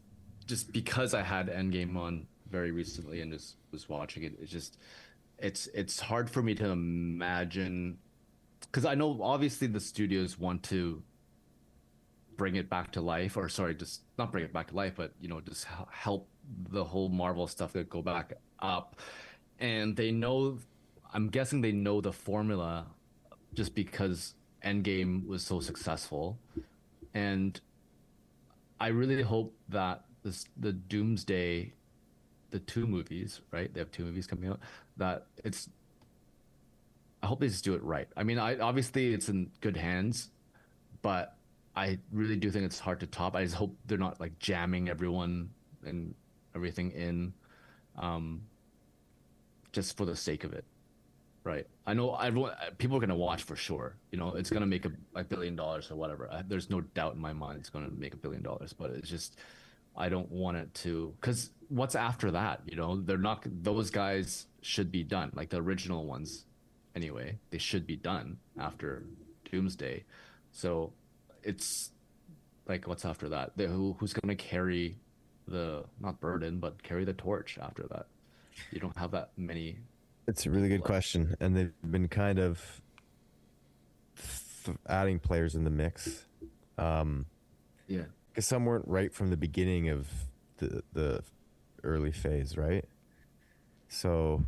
just because I had Endgame on very recently and just was watching it. It's just it's hard for me to imagine, because I know obviously the studios want to bring it back to life, or sorry, just not bring it back to life, but you know, just help the whole Marvel stuff that go back up. And they know, I'm guessing they know the formula just because Endgame was so successful. And I really hope that the Doomsday, the 2 movies, right? They have 2 movies coming out. I hope they just do it right. I mean, obviously it's in good hands, but I really do think it's hard to top. I just hope they're not like jamming everyone and everything in, um, just for the sake of it, right? I know everyone, people are gonna watch for sure. You know, it's gonna make a billion dollars or whatever. There's no doubt in my mind it's gonna make $1 billion. But it's just, I don't want it to, because what's after that? You know, they're not. Those guys should be done, like the original ones. Anyway, they should be done after Doomsday. So it's like, what's after that? Who's gonna carry the, not burden, but carry the torch after that? You don't have that many. It's a really good question, and they've been kind of adding players in the mix. Yeah. Because some weren't right from the beginning of the early phase, right? So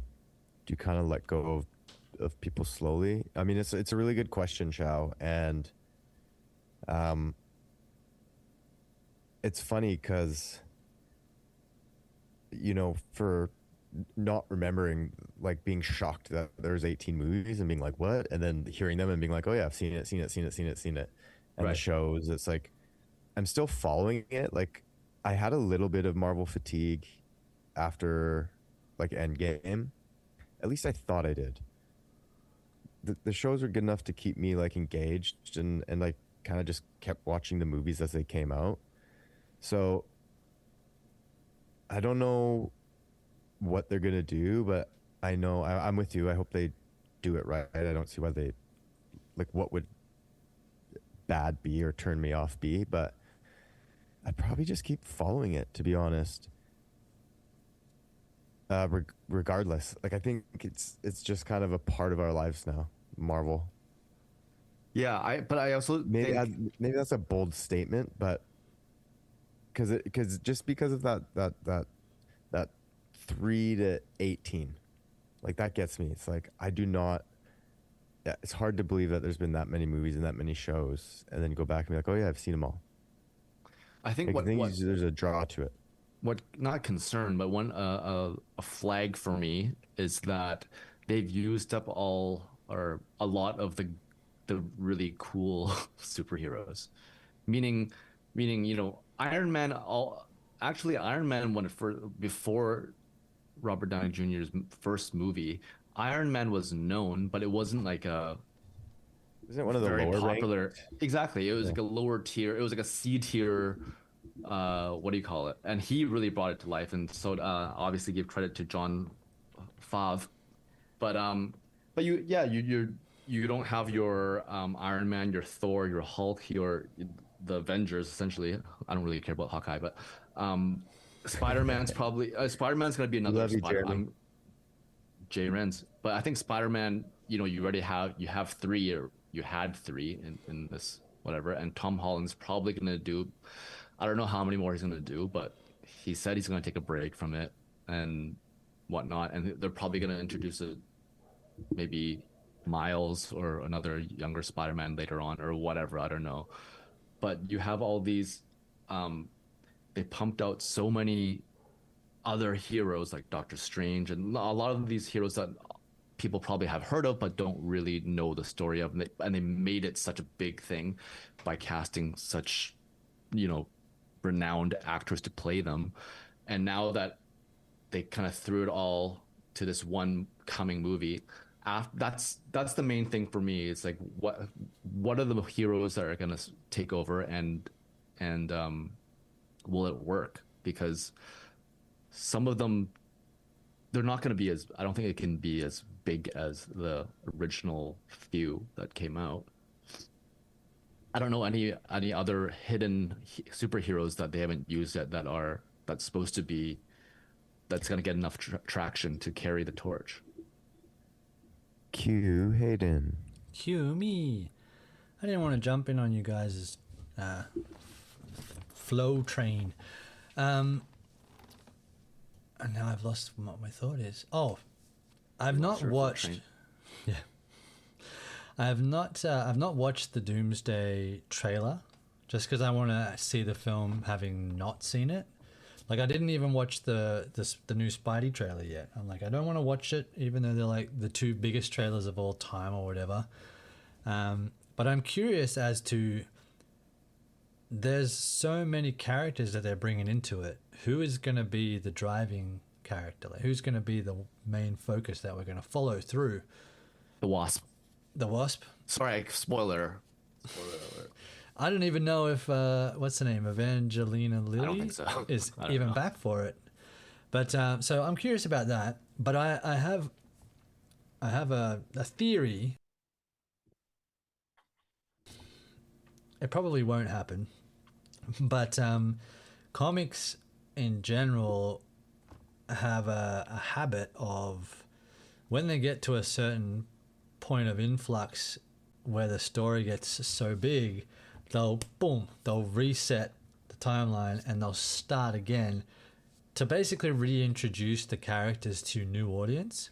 do you kind of let go of people slowly? I mean, it's a really good question, Chow, and it's funny because, you know, for not remembering, like being shocked that there's 18 movies and being like, what? And then hearing them and being like, oh yeah, I've seen it. And Right. the shows, it's like, I'm still following it. Like, I had a little bit of Marvel fatigue after like Endgame. At least I thought I did. The shows were good enough to keep me like engaged and like kind of just kept watching the movies as they came out. So I don't know what they're gonna do, but I know I'm with you. I hope they do it right. I don't see why they, like, what would bad be or turn me off be, but I'd probably just keep following it, to be honest. Regardless, like, I think it's just kind of a part of our lives now. Marvel. Yeah, but I also Maybe think, maybe that's a bold statement, but because just because of that 3 to 18, like, that gets me. It's like, I do not. Yeah, it's hard to believe that there's been that many movies and that many shows, and then go back and be like, oh yeah, I've seen them all. I think Like, I what think what there's a draw to it. what not concern, but one a flag for me is that they've used up all or a lot of the really cool superheroes. Meaning meaning, you know, Iron Man all actually Iron Man when it first before Robert Downey Jr.'s first movie, Iron Man was known, but it wasn't like a Isn't it one of the very lower ranked? popular. Exactly. It was Yeah. like a lower tier. It was like a C tier. What do you call it? And he really brought it to life. And so, obviously, give credit to John Favre. But you don't have your Iron Man, your Thor, your Hulk, your the Avengers. Essentially, I don't really care about Hawkeye, but Spider Man's gonna be We another love you, Spider. Jeremy. I'm Jay Renz, but I think Spider Man. You know, you have three, or you had three in this whatever, and Tom Holland's probably gonna do. I don't know how many more he's gonna do, but he said he's gonna take a break from it and whatnot, and they're probably gonna introduce maybe Miles or another younger Spider-Man later on or whatever. I don't know, but you have all these. They pumped out so many other heroes like Doctor Strange and a lot of these heroes that people probably have heard of but don't really know the story of, and they made it such a big thing by casting such, you know, renowned actors to play them. And now that they kind of threw it all to this one coming movie, that's the main thing for me. It's like, what are the heroes that are going to take over, and will it work? Because some of them, they're not going to be as, I don't think it can be as big as the original few that came out. I don't know any other hidden superheroes that they haven't used yet that's supposed to be, that's going to get enough traction to carry the torch. Q Hayden. Cue me. I didn't want to jump in on you guys' flow train. And now I've lost what my thought is. Oh, I've not watched. Yeah, I've not watched the Doomsday trailer, just because I want to see the film, having not seen it. Like, I didn't even watch the new Spidey trailer yet. I'm like, I don't want to watch it, even though they're like the two biggest trailers of all time or whatever. But I'm curious as to there's so many characters that they're bringing into it. Who is going to be the driving character? Like, who's going to be the main focus that we're going to follow through? The Wasp. The Wasp? Sorry, spoiler. Spoiler alert. I don't even know if what's the name, Evangelina Lilly, I don't think so. is I don't even know. back for it. But so I'm curious about that. But I have a theory. It probably won't happen, but comics in general have a habit of, when they get to a certain point of influx where the story gets so big, they'll reset the timeline and they'll start again to basically reintroduce the characters to new audience.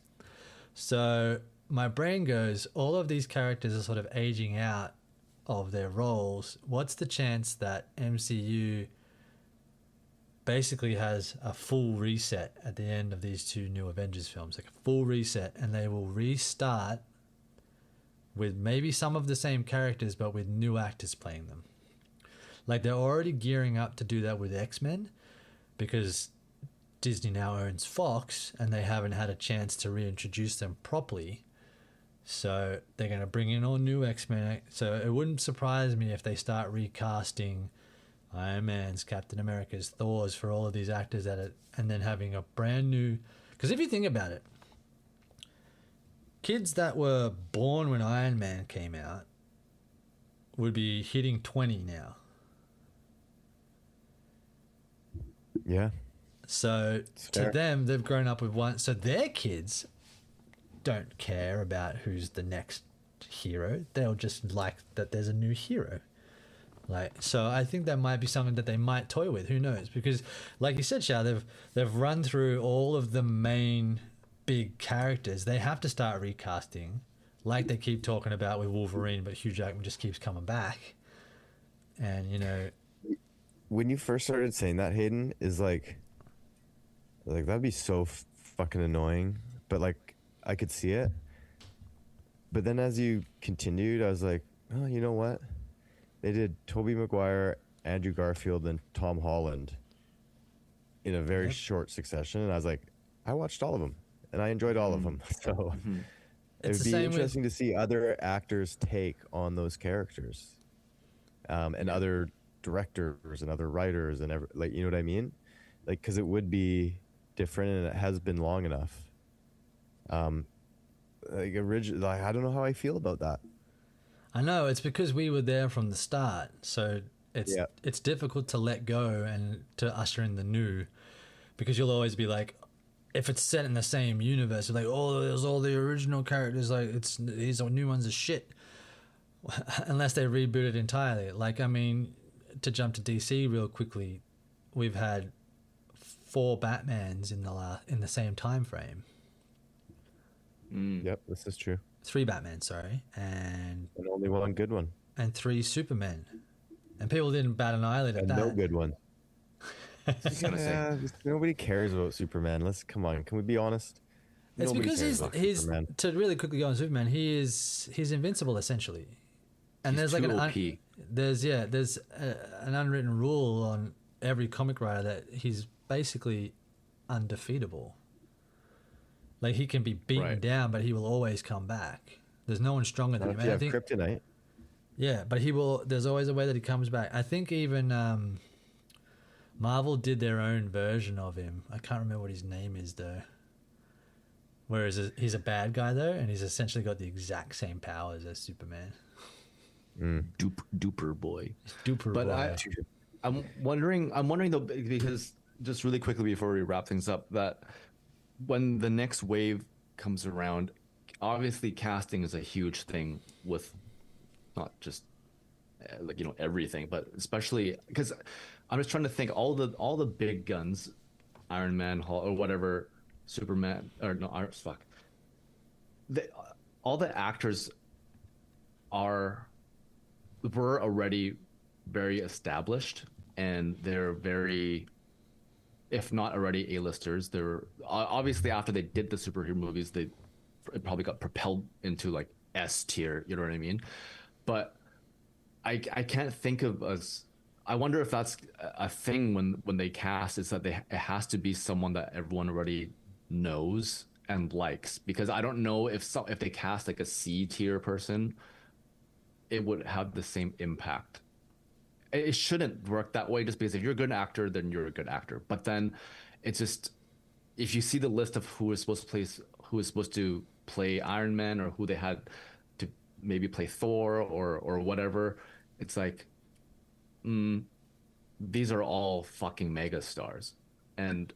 So my brain goes, all of these characters are sort of aging out of their roles. What's the chance that MCU basically has a full reset at the end of these two new Avengers films, like a full reset, and they will restart with maybe some of the same characters but with new actors playing them? Like, they're already gearing up to do that with X-Men because Disney now owns Fox and they haven't had a chance to reintroduce them properly. So they're going to bring in all new X-Men. So it wouldn't surprise me if they start recasting Iron Man's, Captain America's, Thor's for all of these actors and then having a brand new... Because if you think about it, kids that were born when Iron Man came out would be hitting 20 now. Yeah. So to them, they've grown up with one. So their kids don't care about who's the next hero. They'll just like that there's a new hero. Like, so I think that might be something that they might toy with. Who knows? Because, like you said, Shah, they've run through all of the main big characters. They have to start recasting, like they keep talking about with Wolverine, but Hugh Jackman just keeps coming back. And when you first started saying that, Hayden, is like that'd be so fucking annoying. But like, I could see it. But then as you continued, I was like, oh, you know what? They did Tobey Maguire, Andrew Garfield, and Tom Holland in a very short succession, and I was like, I watched all of them, and I enjoyed all of them. So it would be interesting to see other actors take on those characters, and other directors and other writers and like, you know what I mean? Like, because it would be different, and it has been long enough. Like I don't know how I feel about that. I know, it's because we were there from the start, so it's difficult to let go and to usher in the new, because you'll always be like, if it's set in the same universe, you're like, oh, there's all the original characters, like these new ones are shit, unless they reboot it entirely. Like, I mean, to jump to DC real quickly, we've had 4 Batmans in the same time frame. Yep, this is true. 3 Batman, sorry, and only one good one, and 3 Supermen, and people didn't bat an eyelid at and that. no good one. Nobody cares about Superman. Come on, can we be honest? It's Nobody because he's Superman. To really quickly go on Superman, he's invincible essentially, and He's there's like too OP. there's an unwritten rule on every comic writer that he's basically undefeatable. Like, he can be beaten down, but he will always come back. There's no one stronger than him. I think kryptonite. Yeah, but he will. There's always a way that he comes back. I think even Marvel did their own version of him. I can't remember what his name is though. Whereas he's a bad guy though, and he's essentially got the exact same powers as Superman. Duper boy. Duper But boy. I'm wondering though, because just really quickly before we wrap things up, that when the next wave comes around, obviously casting is a huge thing with not just like, everything, but especially because I'm just trying to think all the big guns, Iron Man, Hulk, or whatever, Superman, or no, all the actors were already very established, and they're very, if not already A-listers. They're obviously, after they did the superhero movies, they probably got propelled into like S tier, you know what I mean? But I can't think of I wonder if that's a thing when they cast, is that it has to be someone that everyone already knows and likes, because I don't know if they cast like a C tier person, it would have the same impact. It shouldn't work that way, just because if you're a good actor, then you're a good actor. But then it's just, if you see the list of who is supposed to play Iron Man, or who they had to maybe play Thor or whatever, it's like, these are all fucking mega stars. And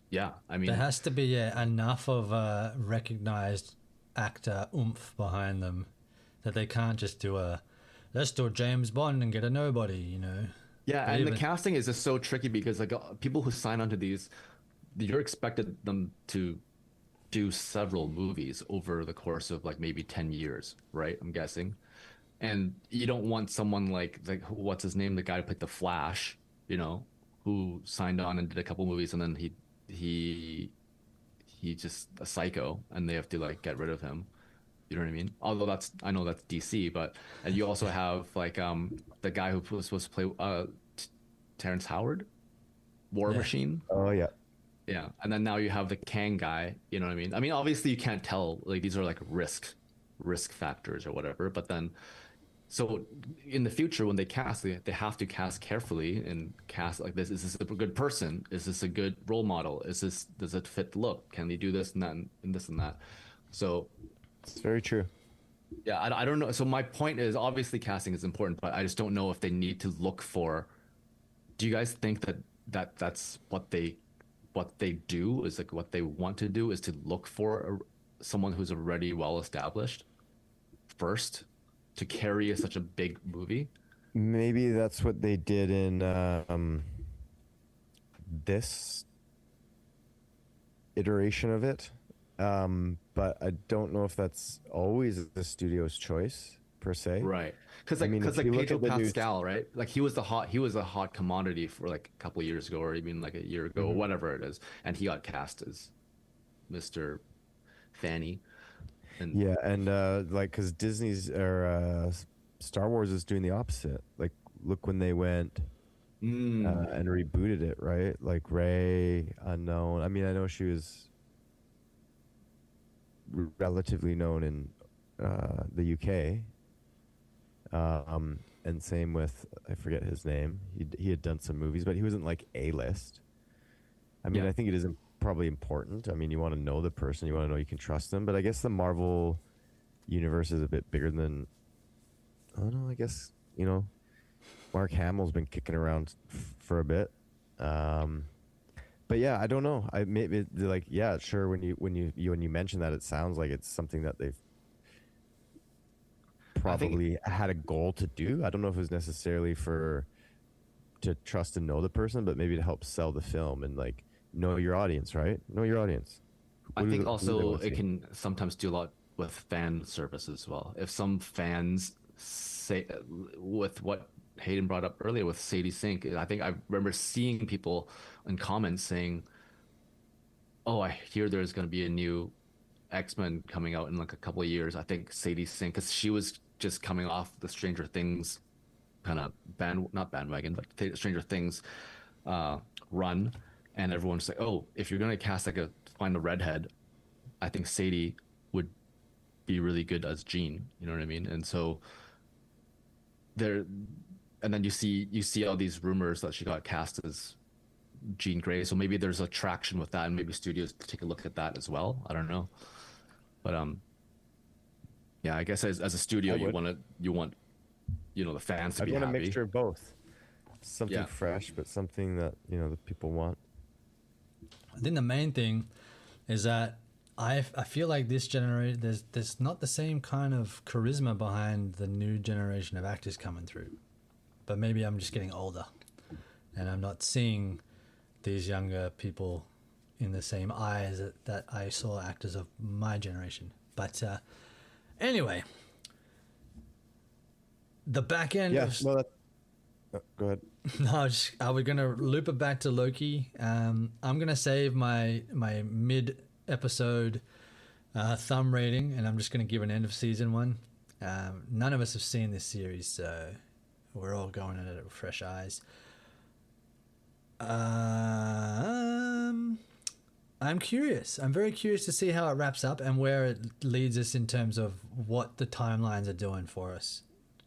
yeah, I mean, there has to be, yeah, enough of a recognized actor oomph behind them that they can't just do let's do a James Bond and get a nobody, you know. yeah, But and even, the casting is just so tricky, because like people who sign onto these, you're expected them to do several movies over the course of like maybe 10 years, right? I'm guessing. And you don't want someone like what's his name, the guy who played the Flash, you know, who signed on and did a couple movies, and then he he just a psycho, and they have to like get rid of him. You know what I mean? Although I know that's DC, but and you also have like the guy who was supposed to play Terrence Howard, War Yeah. Machine. Oh yeah. Yeah, and then now you have the Kang guy. You know what I mean? I mean, obviously you can't tell. Like these are like risk factors or whatever. But then, so in the future when they cast, they have to cast carefully and cast like this. Is this a good person? Is this a good role model? Does it fit the look? Can they do this and that and this and that? So It's very true. yeah, I don't know. So my point is, obviously casting is important, but I just don't know if they need to look for. Do you guys think that's what they do, is like what they want to do, is to look for someone who's already well established first to carry such a big movie? Maybe that's what they did in this iteration of it. But I don't know if that's always the studio's choice per se. Right. Because I like mean, because if like you look Pedro at the new- Pascal, right? Like he was a hot commodity for like a couple of years ago, or even like a year ago, or whatever it is, and he got cast as Mr. Fanny. And Yeah, and like because Disney's or Star Wars is doing the opposite. Like, look when they went and rebooted it, right? Like Rey, unknown. I mean, I know she was relatively known in the UK. And same with, I forget his name. He had done some movies, but he wasn't like A-list. I mean, Yeah. I think it is probably important. I mean, you want to know the person, you want to know you can trust them. But I guess the Marvel universe is a bit bigger than. I don't know. I guess Mark Hamill's been kicking around for a bit. But yeah, I don't know. I maybe like yeah, sure. When you mention that, it sounds like it's something that they've probably had a goal to do. I don't know if it was necessarily to trust and know the person, but maybe to help sell the film and like know your audience, right? Know your audience. I What do think they also wanna it see? can sometimes do a lot with fan service as well. If some fans say, with what Hayden brought up earlier with Sadie Sink, I think I remember seeing people in comments saying, "Oh, I hear there's going to be a new X-Men coming out in like a couple of years." I think Sadie Sink, because she was just coming off the Stranger Things kind of not bandwagon, but Stranger Things run, and everyone's like, "Oh, if you're gonna cast find a redhead, I think Sadie would be really good as Jean." You know what I mean? And so there, and then you see all these rumors that she got cast as Jean Grey. So maybe there's a traction with that, and maybe studios take a look at that as well. I don't know, but yeah, I guess as a studio, I you would. want the fans to I'd be want a happy. mixture of both. Something Yeah. fresh, but something that the people want. I think the main thing is that I feel like this generation there's not the same kind of charisma behind the new generation of actors coming through. But maybe I'm just getting older, and I'm not seeing these younger people in the same eyes that I saw actors of my generation. But anyway, the back end. Yeah. Well, go ahead. No, are we gonna loop it back to Loki? I'm gonna save my mid episode thumb rating, and I'm just gonna give an end of season one. None of us have seen this series, so we're all going at it with fresh eyes. I'm curious. I'm very curious to see how it wraps up and where it leads us in terms of what the timelines are doing for us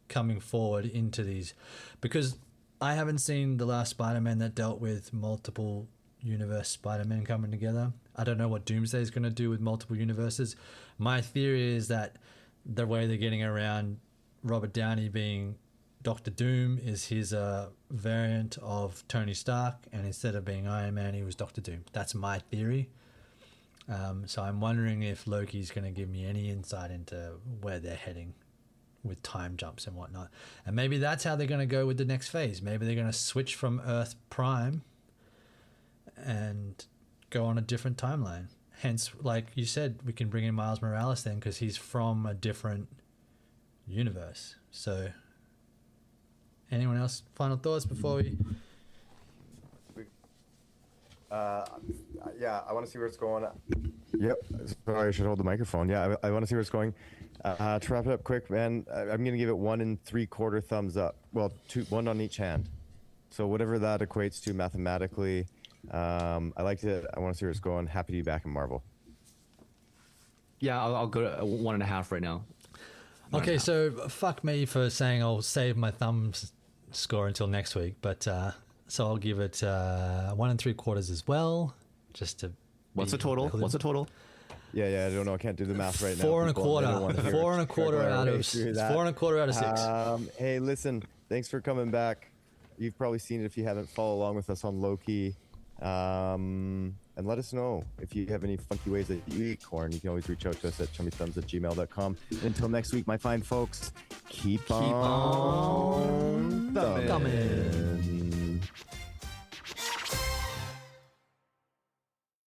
coming forward into these. Because I haven't seen the last Spider-Man that dealt with multiple universe Spider-Man coming together. I don't know what Doomsday is going to do with multiple universes. My theory is that the way they're getting around Robert Downey being Doctor Doom is his variant of Tony Stark, and instead of being Iron Man, he was Doctor Doom. That's my theory. So I'm wondering if Loki's going to give me any insight into where they're heading with time jumps and whatnot. And maybe that's how they're going to go with the next phase. Maybe they're going to switch from Earth Prime and go on a different timeline. Hence, like you said, we can bring in Miles Morales then because he's from a different universe. So anyone else final thoughts before we yeah, I want to see where it's going. Yep, sorry, I should hold the microphone. Yeah, I want to see where it's going. To wrap it up quick, man, I'm gonna give it 1 3/4 thumbs up. Well, one on each hand, so whatever that equates to mathematically. I liked it. I want to see where it's going. Happy to be back in Marvel. Yeah, I'll go to 1.5 right now. Okay, so fuck me for saying I'll save my thumbs score until next week, but so I'll give it 1 3/4 as well, just to. What's the total? What's the total? Yeah, I don't know. I can't do the math right now. 4 1/4. 4 1/4 out of 4 1/4 out of 6. Hey, listen. Thanks for coming back. You've probably seen it if you haven't. Follow along with us on Loki. And let us know if you have any funky ways that you eat corn. You can always reach out to us at chummythumbs@gmail.com. Until next week, my fine folks, keep on thumbing.